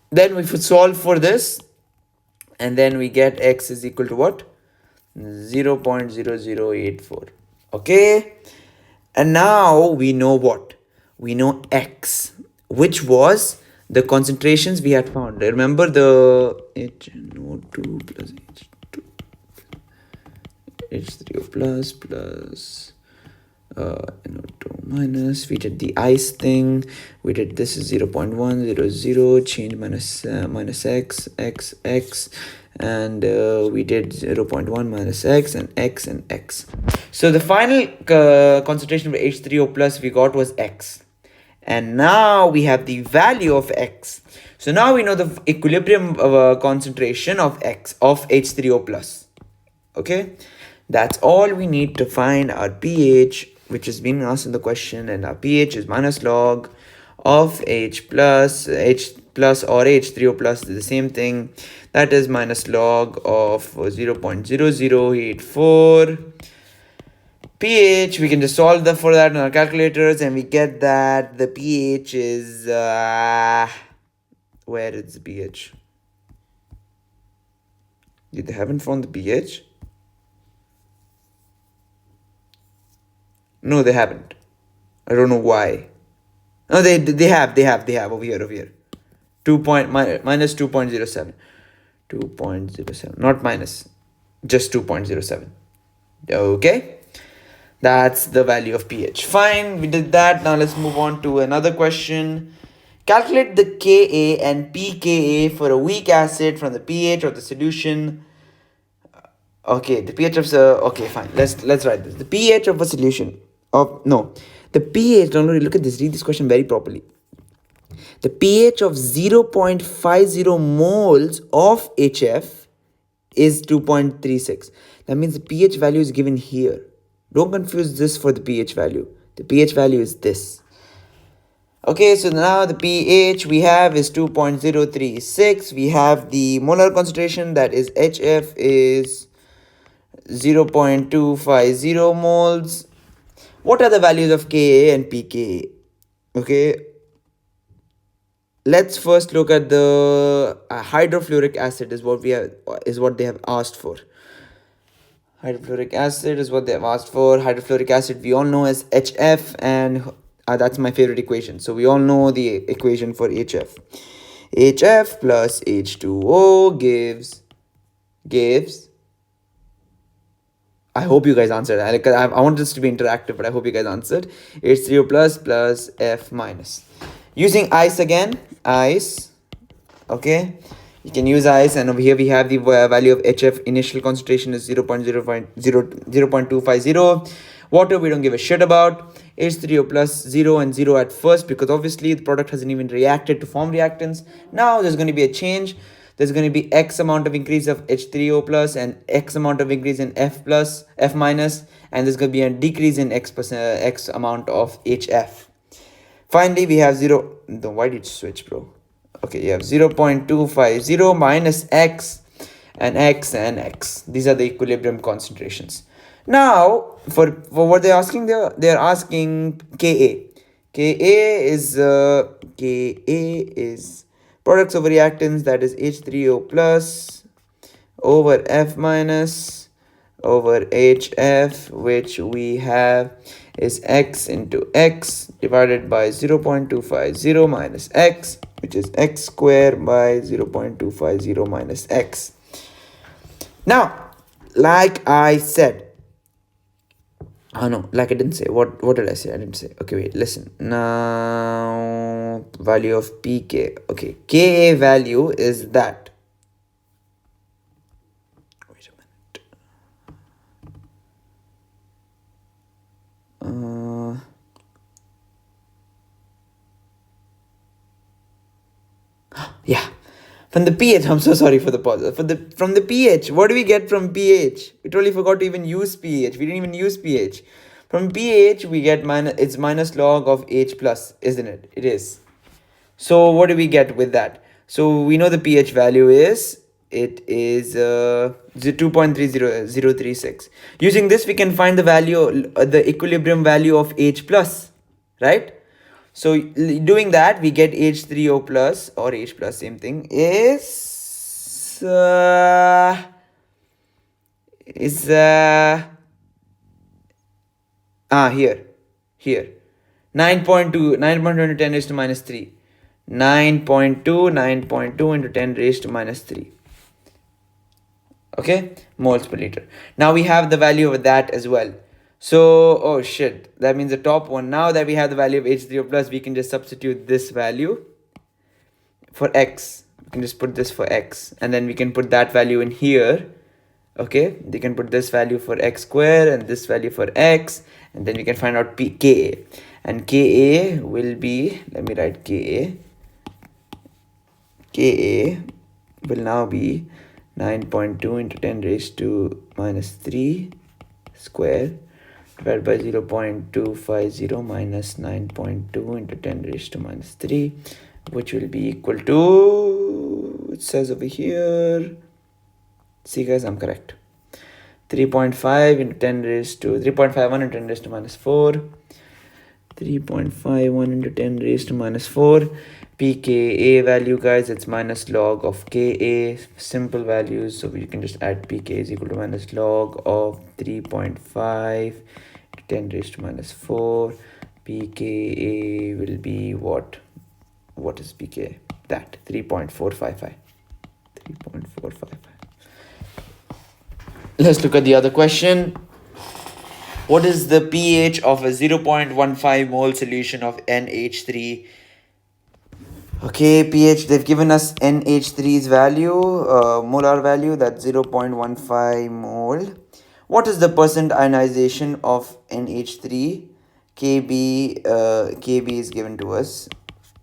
Then we would solve for this, and then we get x is equal to what? 0.0084. Okay, and now we know what? We know x, which was the concentrations we had found. Remember the HNO2 plus H2, H3O plus NO2 minus. We did the ice thing. We did this is 0.100, change minus x, and we did 0.1 minus x and x and x. So the final concentration of H3O plus we got was x. And now we have the value of x. So now we know the equilibrium concentration of x, of H3O plus. Okay, that's all we need to find our pH, which has been asked in the question, and our pH is minus log of H plus or H3O plus is the same thing. That is minus log of 0.0084. pH, we can just solve for that in our calculators, and we get that the pH is where is the pH? They haven't found the pH. No, they haven't. I don't know why. No, they have over here. Minus 2.07. 2.07, not minus, just 2.07. Okay, that's the value of pH. Fine, we did that. Now let's move on to another question. Calculate the Ka and pKa for a weak acid from the pH of the solution. Okay, the pH of okay, fine. Let's write this. The pH of a solution of the pH. Don't worry. Look at this. Read this question very properly. The pH of 0.50 moles of HF is 2.36. That means the pH value is given here. Don't confuse this for the pH value. The pH value is this. Okay, so now the pH we have is 2.036. We have the molar concentration, that is HF is 0.250 moles. What are the values of Ka and pKa? Okay, let's first look at the hydrofluoric acid is what they have asked for. Hydrofluoric acid is what they have asked for. Hydrofluoric acid we all know as HF, and that's my favorite equation. So we all know the equation for HF. HF plus H2O gives I hope you guys answered. I want this to be interactive, but I hope you guys answered. H3O plus F minus. Using ice again, ice. Okay, you can use ice, and over here we have the value of HF. Initial concentration is 0.250. Water we don't give a shit about. H3O plus 0 and 0 at first, because obviously the product hasn't even reacted to form reactants. Now there's going to be a change. There's going to be X amount of increase of H3O plus and X amount of increase in F minus, and there's going to be a decrease in X amount of HF. Finally, we have 0. Why did you switch, bro? Okay, you have 0.250 minus X and X and X. These are the equilibrium concentrations. Now, for what they're asking, they're asking Ka. Ka is products of reactants, that is H3O plus over F minus over HF, which we have is x into x divided by 0.250 minus x, which is x squared by 0.250 minus x. Now, like I said, oh no, like I didn't say. What did I say? I didn't say. Okay, wait, listen. Now, value of pK. Okay, Ka value is that. Wait a minute. Yeah. From the pH, I'm so sorry for the pause. From the pH, what do we get from pH? We totally forgot to even use pH. We didn't even use pH. From pH, we get it's minus log of H plus, isn't it? It is. So what do we get with that? So we know the pH value is, it is 2.30036. Using this, we can find the value, the equilibrium value of H plus, right? So doing that, we get H3O plus or H plus, same thing, is here 9.2 into 10 raised to minus 3, 9.2 into 10 raised to minus 3, okay, moles per liter. Now we have the value of that as well. So, oh shit, that means the top one. Now that we have the value of H3O plus, we can just substitute this value for x. We can just put this for x, and then we can put that value in here. Okay, they can put this value for x square and this value for x, and then we can find out Ka. And Ka will be, let me write Ka. Ka will now be 9.2 into 10 raised to minus 3 square divided by 0.250 minus 9.2 into 10 raised to minus 3, which will be equal to, it says over here, see guys, I'm correct, 3.5 into 10 raised to 3.51 into 10 raised to minus 4, 3.51 into 10 raised to minus 4. pKa value, guys, it's minus log of Ka, simple values, so we can just add pK is equal to minus log of 3.5 to 10 raised to minus 4. pKa will be what is pK? That 3.455. 3.455. Let's look at the other question. What is the pH of a 0.15 mole solution of NH3? Okay, pH, they've given us NH3's value, molar value, that's 0.15 mole. What is the percent ionization of NH3? Kb is given to us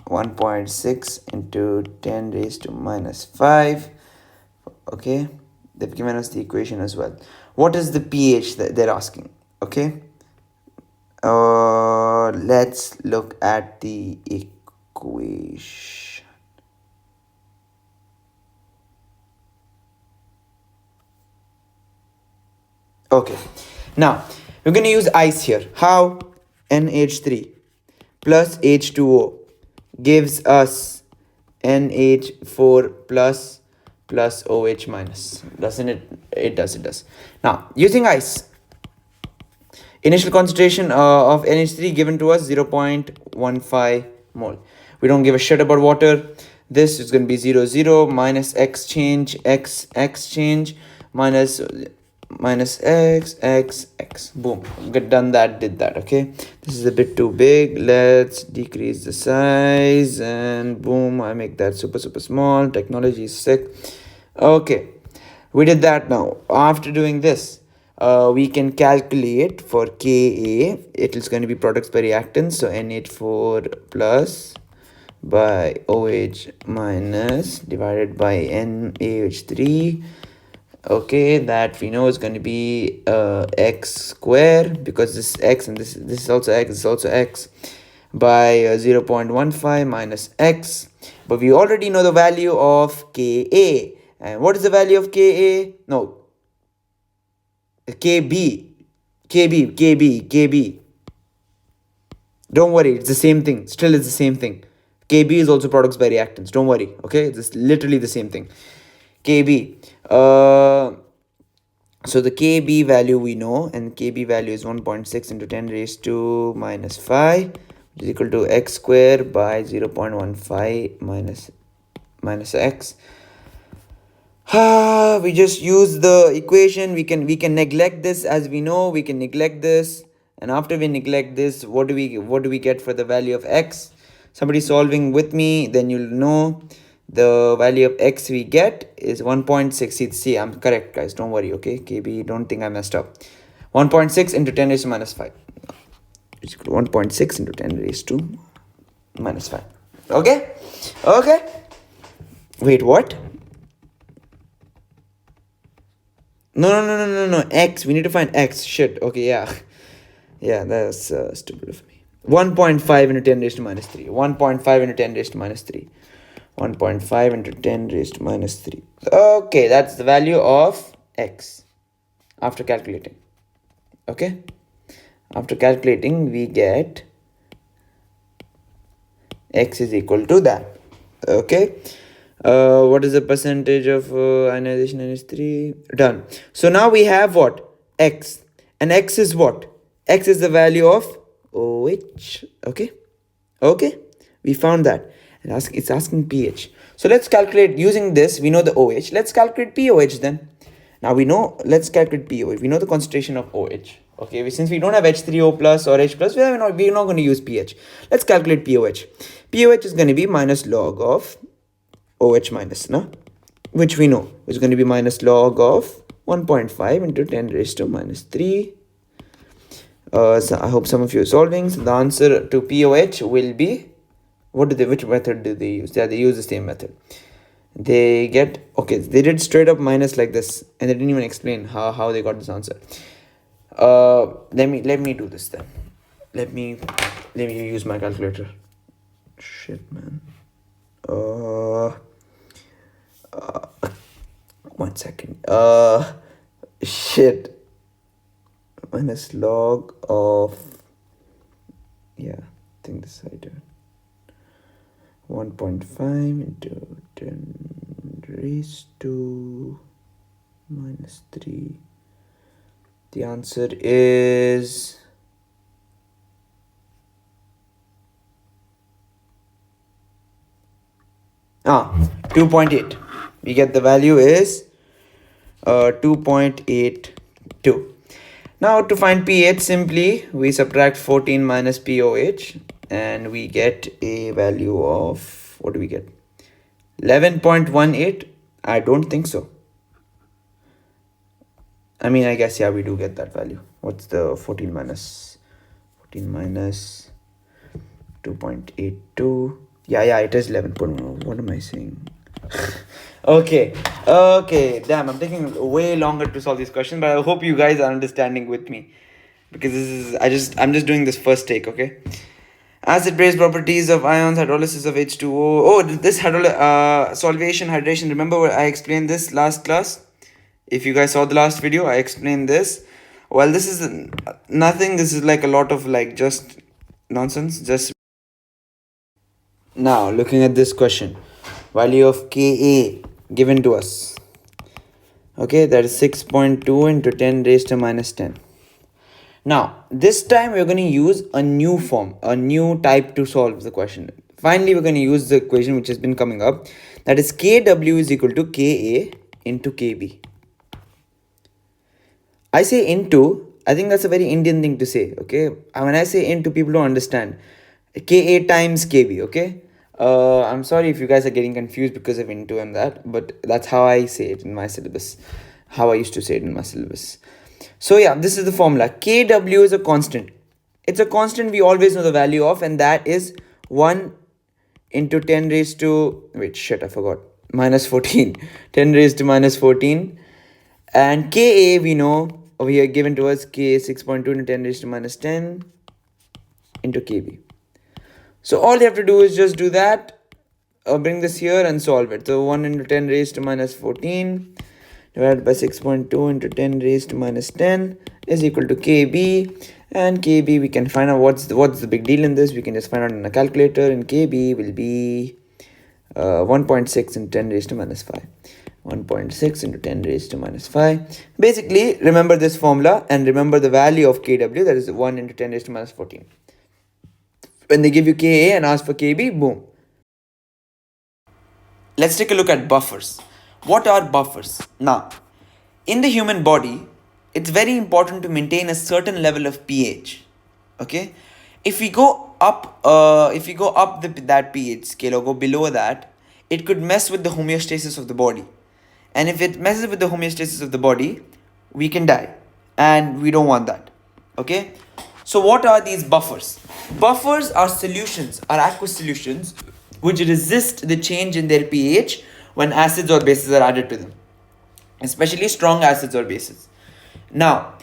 1.6 into 10 raised to minus 5. Okay, they've given us the equation as well. What is the pH that they're asking? Okay, let's look at the equation. Okay, now we're going to use ice here. How? NH3 plus H2O gives us NH4 plus OH minus, doesn't it? It does. Now, using ice, initial concentration of NH3 given to us 0.15 mole. We don't give a shit about water. This is going to be 0 0 minus x change minus x. Boom, get done that, did that. Okay, this is a bit too big. Let's decrease the size, and boom, I make that super small. Technology is sick. Okay, we did that. Now after doing this, we can calculate for Ka. It is going to be products by reactants, so NH4 plus by OH minus divided by NaOH3. Okay, that we know is going to be x square, because this x and this is also x, this is also x, by 0.15 minus x. But we already know the value of Ka. And what is the value of Ka? No, KB. Don't worry, it's the same thing. Still, it's the same thing. Kb is also products by reactants, don't worry, okay? It's literally the same thing. Kb, so the Kb value we know, and Kb value is 1.6 into 10 raised to minus 5, which is equal to x square by 0.15 minus x. We just use the equation. We can neglect this, as we know we can neglect this. And after we neglect this, what do we get for the value of x? Somebody solving with me, then you'll know the value of x we get is 1.6. See, I'm correct, guys, don't worry, okay? KB, don't think I messed up. 1.6 into 10 raised to minus 5, which is 1.6 into 10 raised to minus 5. Okay, wait, what? No, x, we need to find x. Shit, okay, yeah, that's stupid of me. 1.5 into 10 raised to minus 3. 1.5 into 10 raised to minus 3. 1.5 into 10 raised to minus 3. Okay, that's the value of x after calculating. Okay, after calculating we get x is equal to that. Okay, what is the percentage of ionization? Is 3. Done. So now we have what? X, and x is what? X is the value of OH. Okay, we found that. And it's asking pH. So let's calculate using this. We know the OH. Let's calculate pOH then. Now we know, let's calculate pOH. We know the concentration of OH. Okay, since we don't have H3O plus or H plus, we're not going to use pH. Let's calculate pOH. pOH is going to be minus log of OH minus, no? Which we know is going to be minus log of 1.5 into 10 raised to minus 3. So I hope some of you are solving. So the answer to pOH will be, which method do they use? Yeah, they use the same method. They get, okay, they did straight up minus like this, and they didn't even explain how they got this answer. Let me do this then. Let me use my calculator. Shit, man. 1 second. Shit. Minus log of, yeah, I think this I do. 1.5 into 10 raised to minus 3. The answer is 2.8. We get the value is 2.82. Now to find pH, simply we subtract 14 minus pOH, and we get a value of, what do we get? 11.18. I don't think so. I mean, I guess, yeah, we do get that value. What's the 14 minus 2.82? Yeah, it is 11.1. What am I saying? Okay, damn, I'm taking way longer to solve these questions, but I hope you guys are understanding with me, because I'm just doing this first take. Okay, acid-base properties of ions, hydrolysis of H2O. Oh, this solvation, hydration. Remember I explained this last class? If you guys saw the last video, I explained this. Well, this is nothing. This is like a lot of like just nonsense. Just now looking at this question, value of Ka given to us. Okay, that is 6.2 into 10 raised to minus 10. Now, this time we're going to use a new form, a new type to solve the question. Finally, we're going to use the equation which has been coming up. That is Kw is equal to Ka into Kb. I say into, I think that's a very Indian thing to say, okay? When I say into, people don't understand. Ka times Kb, okay? I'm sorry if you guys are getting confused because of into and that, but that's how I say it in my syllabus. How I used to say it in my syllabus. So yeah, this is the formula. Kw is a constant. It's a constant we always know the value of, and that is 1 into 10 raised to, wait, shit, I forgot. Minus 14. 10 raised to minus 14. And Ka we know, over here given to us, K 6.2 into 10 raised to minus 10 into Kb. So all you have to do is just do that, bring this here and solve it. So 1 into 10 raised to minus 14 divided by 6.2 into 10 raised to minus 10 is equal to Kb. And kb, we can find out what's the big deal in this. We can just find out in a calculator, and kb will be 1.6 into 10 raised to minus 5. 1.6 into 10 raised to minus 5. Basically, remember this formula and remember the value of kw, that is 1 into 10 raised to minus 14. When they give you ka and ask for kb, boom. Let's take a look at buffers. What are buffers? Now, in the human body, it's very important to maintain a certain level of pH. Okay, if we go up, that pH scale or go below that, it could mess with the homeostasis of the body. And if it messes with the homeostasis of the body, we can die, and we don't want that. Okay, so what are these buffers? Buffers are solutions, are aqueous solutions which resist the change in their pH when acids or bases are added to them, especially strong acids or bases. Now,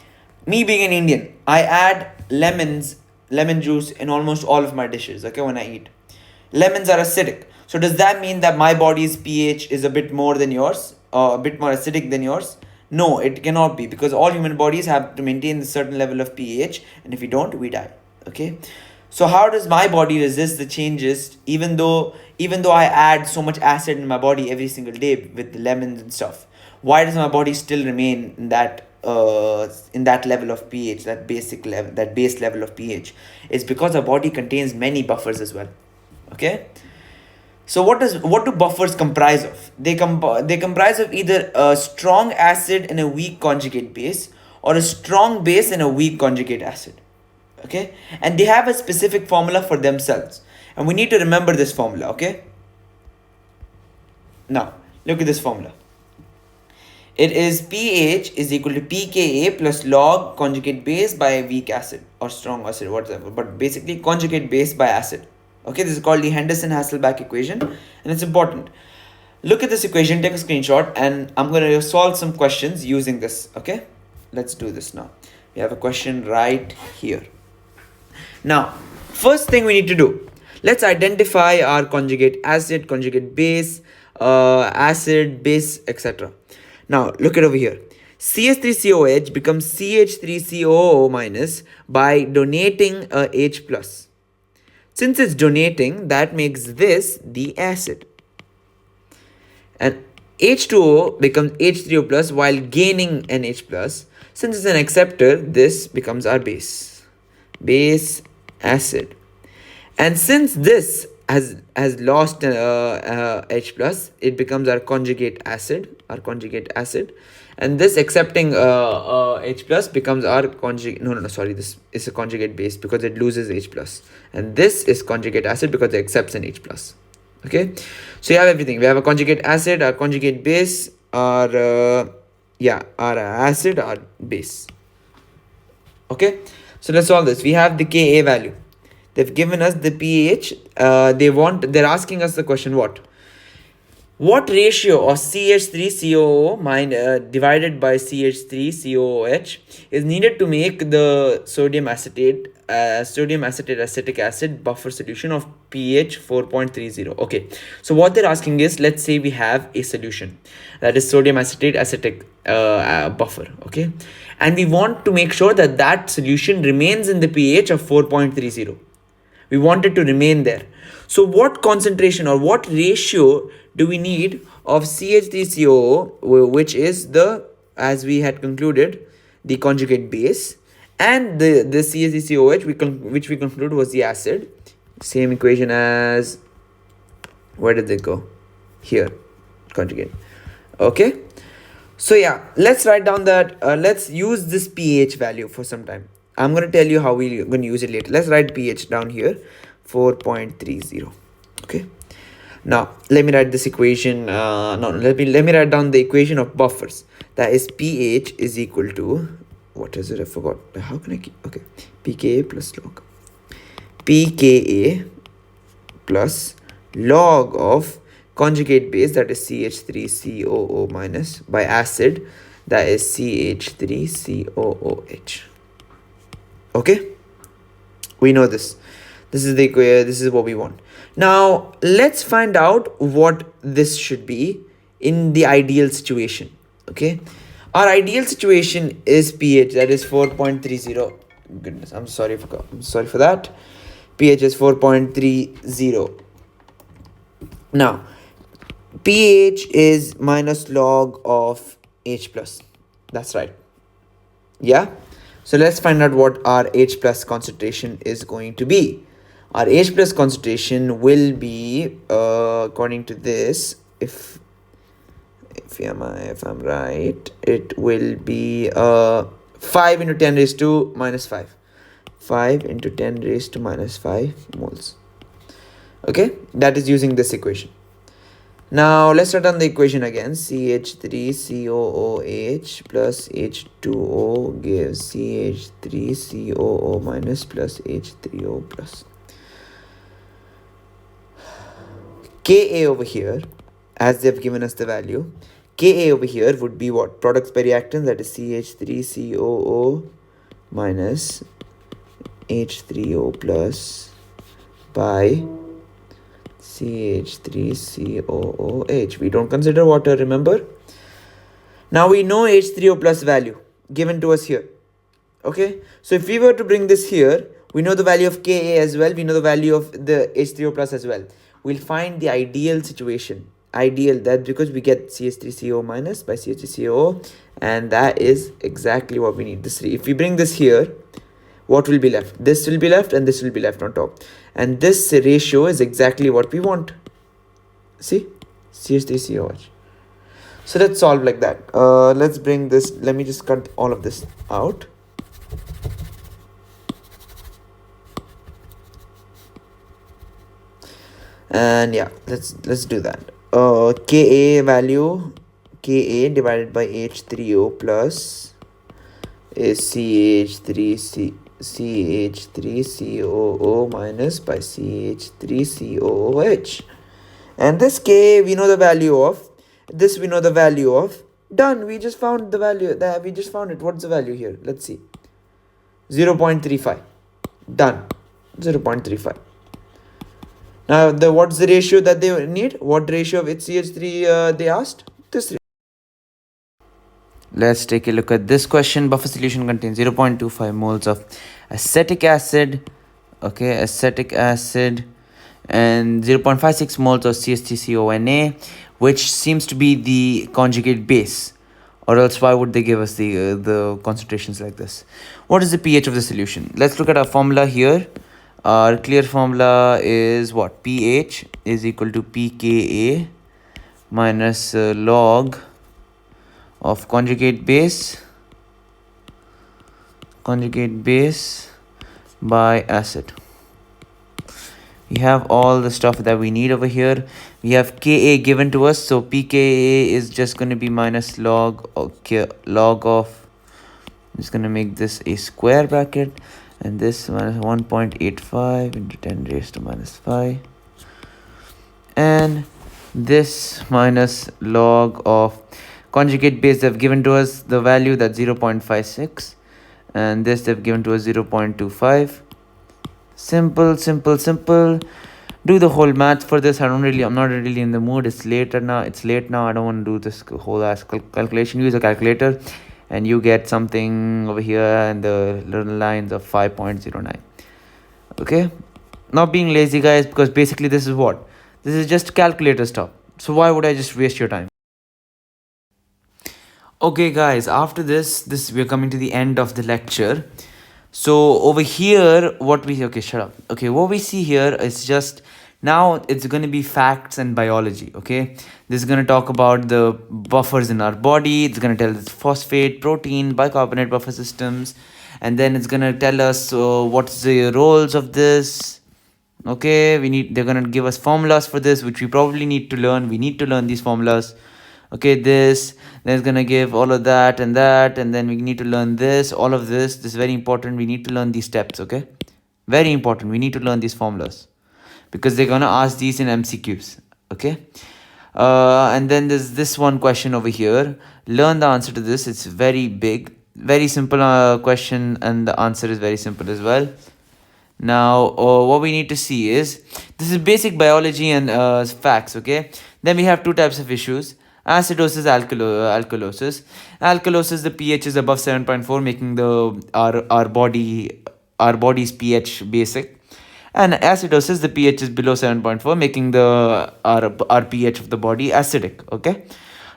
me being an Indian, I add lemon juice in almost all of my dishes, okay, when I eat. Lemons are acidic. So does that mean that my body's pH is a bit more than yours, or a bit more acidic than yours? No, it cannot be, because all human bodies have to maintain a certain level of pH, and if we don't, we die. Okay? So how does my body resist the changes even though I add so much acid in my body every single day with the lemons and stuff? Why does my body still remain in that level of pH, that base level of pH? It's because our body contains many buffers as well. Okay? So what do buffers comprise of? They comprise of either a strong acid and a weak conjugate base, or a strong base and a weak conjugate acid. Okay, and they have a specific formula for themselves, and we need to remember this formula. Okay, now look at this formula. It is pH is equal to pKa plus log conjugate base by weak acid or strong acid, whatever, but basically conjugate base by acid. Okay, this is called the Henderson hasselbach equation, and it's important. Look at this equation, take a screenshot, and I'm going to solve some questions using this. Okay, let's do this now. We have a question right here. Now, first thing we need to do, let's identify our conjugate acid, conjugate base, acid, base, etc. Now, look at over here. CH3COH becomes CH3COO minus by donating a H plus. Since it's donating, that makes this the acid. And H2O becomes H3O plus while gaining an H plus. Since it's an acceptor, this becomes our base. Base acid. And since this has lost H plus, it becomes our conjugate acid. And this accepting H plus becomes our conjugate. Sorry, this is a conjugate base because it loses H plus, and this is conjugate acid because it accepts an H plus. Okay, so you have everything. We have a conjugate acid, our conjugate base, our acid, our base. Okay, so let's solve this. We have the Ka value. They've given us the pH. They're asking us the question, what ratio of CH3COO divided by CH3COOH is needed to make the sodium acetate acetic acid buffer solution of pH 4.30? Okay, so what they're asking is, let's say we have a solution that is sodium acetate acetic buffer. Okay, and we want to make sure that that solution remains in the pH of 4.30. We want it to remain there. So what concentration or what ratio do we need of CH3COO, which is as we had concluded, the conjugate base, and the CH3COH, which we concluded was the acid? Same equation as, where did they go? Here, conjugate. Okay. So yeah, let's write down that, let's use this pH value for some time. I'm going to tell you how we're going to use it later. Let's write pH down here, 4.30. Okay. Now, let me write this equation. Let me write down the equation of buffers. That is pH is equal to, what is it? I forgot. How can I keep? Okay. pKa plus log. pKa plus log of conjugate base, that is CH3COO minus, by acid, that is CH3COOH. Okay, we know this. This is the equation. This is what we want. Now let's find out what this should be in the ideal situation. Okay, our ideal situation is pH, that is 4.30. goodness, I'm sorry for that. pH is 4.30. Now pH is minus log of H plus. That's right. Yeah. So let's find out what our H plus concentration is going to be. Our H plus concentration will be according to this, if I'm right, it will be 5 into 10 raised to minus 5. 5 into 10 raised to minus 5 moles. Okay, that is using this equation. Now let's write down the equation again. CH3COOH plus H2O gives CH3COO minus plus H3O plus. Ka over here, as they've given us the value, Ka over here would be what? Products by reactants, that is CH3COO minus H3O plus by CH3COOH. We don't consider water, remember? Now we know H3O plus value given to us here. Okay, so if we were to bring this here, we know the value of Ka as well. We know the value of the H3O plus as well. We'll find the ideal situation. Ideal, that because we get CH3CO minus by CH3COO, and that is exactly what we need. This, if we bring this here, what will be left? This will be left and this will be left on top. And this ratio is exactly what we want. See? CH3COH. So let's solve like that. Let's bring this. Let me just cut all of this out. And yeah, let's do that. Ka value, Ka divided by H3O plus is CH3COO minus by CH3COOH. And this Ka we know the value of. This we know the value of. Done. We just found the value. We just found it. What's the value here? Let's see. 0.35. Done. 0.35. Now, what's the ratio that they need? What ratio of HCH3 they asked? This. Let's take a look at this question. Buffer solution contains 0.25 moles of acetic acid. Okay, acetic acid, and 0.56 moles of CH3CONA, which seems to be the conjugate base. Or else why would they give us the concentrations like this? What is the pH of the solution? Let's look at our formula here. Our clear formula is what? pH is equal to pKa minus log of conjugate base by acid. We have all the stuff that we need over here. We have Ka given to us, so pKa is just going to be minus log of, I'm just going to make this a square bracket, and this minus 1.85 into 10 raised to minus 5, and this minus log of conjugate base. They've given to us the value, that's 0.56, and this they've given to us 0.25. Simple. Do the whole math for this. I'm not really in the mood. It's late now. I don't want to do this whole ass calculation. Use a calculator and you get something over here and the little lines of 5.09. Okay, not being lazy, guys, because basically this is just calculator stuff. So why would I just waste your time? Okay, guys, after this we're coming to the end of the lecture. So over here, what we see here is just, now it's going to be facts and biology. Okay, this is going to talk about the buffers in our body. It's going to tell us phosphate, protein, bicarbonate buffer systems, and then it's going to tell us what's the roles of this. Okay, they're going to give us formulas for this, which we probably need to learn. We need to learn these formulas. Okay, then it's gonna give all of that, and then we need to learn this, all of this. This is very important. We need to learn these steps. Okay, very important. We need to learn these formulas because they're gonna ask these in MCQs. Okay, and then there's this one question over here. Learn the answer to this. It's very big, very simple question, and the answer is very simple as well. Now, what we need to see is, this is basic biology and facts. Okay, then we have two types of issues. Acidosis, alkalosis. Alkalosis, the pH is above 7.4, making the our body's pH basic. And acidosis, the pH is below 7.4, making the our pH of the body acidic. Okay.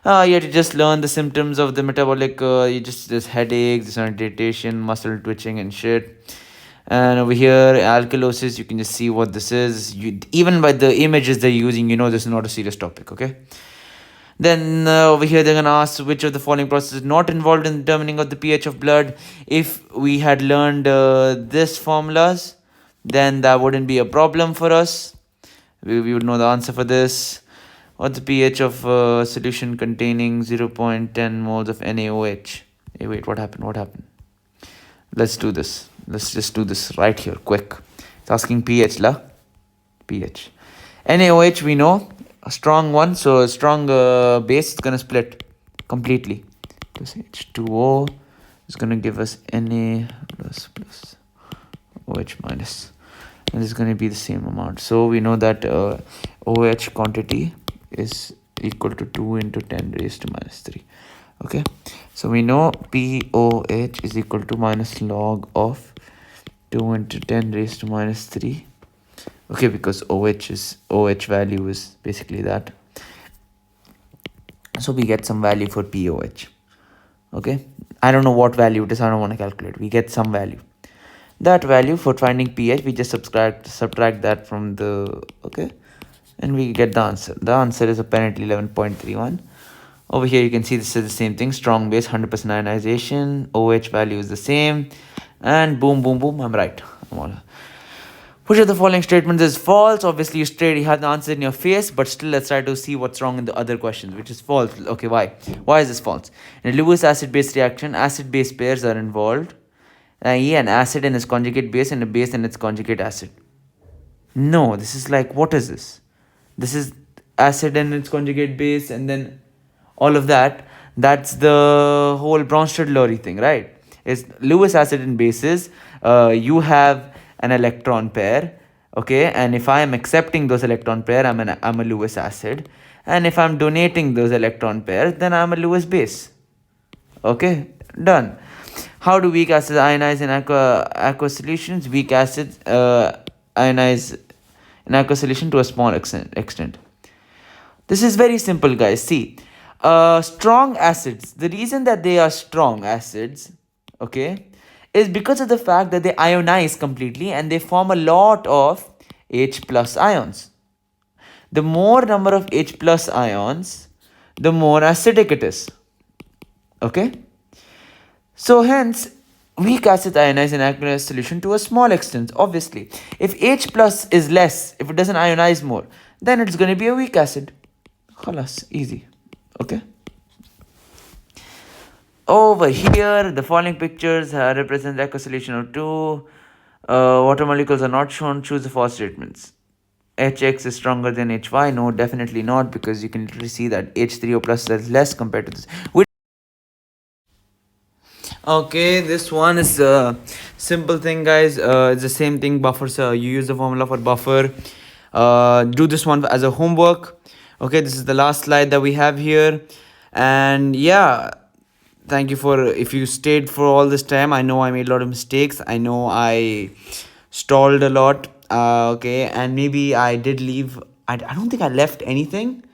You have to just learn the symptoms of the metabolic. You just headaches, disorientation, muscle twitching, and shit. And over here, alkalosis, you can just see what this is. You even by the images they're using, you know this is not a serious topic. Okay. Then over here they're gonna ask which of the following processes is not involved in determining of the pH of blood. If we had learned this formulas, then that wouldn't be a problem for us. We would know the answer for this. What's the pH of solution containing 0.10 moles of NaOH? Hey, wait, what happened? What happened? Let's do this. Let's just do this right here, quick. It's asking pH, la? pH. NaOH, we know, a strong one, so a strong base is going to split completely. This H2O is going to give us Na plus OH minus. And this is going to be the same amount. So we know that OH quantity is equal to 2 into 10 raised to minus 3. Okay, so we know POH is equal to minus log of 2 into 10 raised to minus 3. Okay, because OH value is basically that. So we get some value for POH. Okay, I don't know what value it is. I don't want to calculate. We get some value. That value for finding pH, we just subtract that from the, okay, and we get the answer. The answer is apparently 11.31. Over here you can see this is the same thing. Strong base, 100% ionization. OH value is the same. And boom, boom, boom, I'm right. Which of the following statements is false? Obviously you straight have the answer in your face, but still let's try to see what's wrong in the other questions, which is false. Okay, why? Why is this false? In a Lewis acid-base reaction, acid-base pairs are involved. i.e. an acid and its conjugate base and a base and its conjugate acid. No, this is like, what is this? This is acid and its conjugate base and then all of that. That's the whole Bronsted-Lowry thing, right? It's Lewis acid and bases. You have an electron pair, okay? And if I am accepting those electron pair, I'm a Lewis acid. And if I'm donating those electron pairs, then I'm a Lewis base. Okay, done. How do weak acids ionize in aqueous solutions? Weak acids ionize in aqueous solution to a small extent. This is very simple, guys. See, strong acids, the reason that they are strong acids, okay, is because of the fact that they ionize completely and they form a lot of H plus ions. The more number of H plus ions, the more acidic it is. Okay? So hence, weak acid ionize in aqueous solution to a small extent, obviously. If H plus is less, if it doesn't ionize more, then it's going to be a weak acid. Khalas, easy. Okay? Over here, the following pictures represent aqueous solution of 2. Water molecules are not shown. Choose the false statements. HX is stronger than HY. No, definitely not, because you can literally see that H3O plus is less compared to this. Okay, this one is a simple thing, guys. It's the same thing, buffers. You use the formula for buffer. Do this one as a homework. Okay, this is the last slide that we have here. And yeah, thank you for, if you stayed for all this time. I know I made a lot of mistakes. I know I stalled a lot. Okay, and maybe I did leave. I don't think I left anything.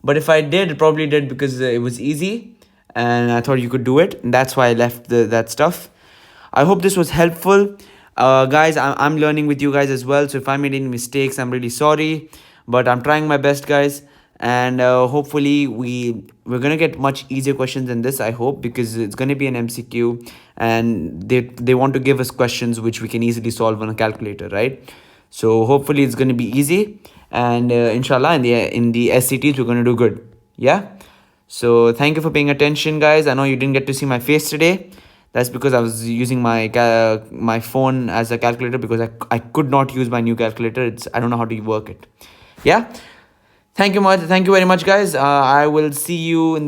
But if I did, it probably did because it was easy. And I thought you could do it. And that's why I left that stuff. I hope this was helpful. Guys, I'm learning with you guys as well. So if I made any mistakes, I'm really sorry. But I'm trying my best, guys. And hopefully we're going to get much easier questions than this, I hope. Because it's going to be an MCQ. And they want to give us questions which we can easily solve on a calculator, right? So hopefully it's going to be easy. And inshallah, in the SCTs, we're going to do good. Yeah? So thank you for paying attention, guys. I know you didn't get to see my face today. That's because I was using my phone as a calculator because I could not use my new calculator. I don't know how to work it. Yeah. Thank you very much, guys. I will see you in the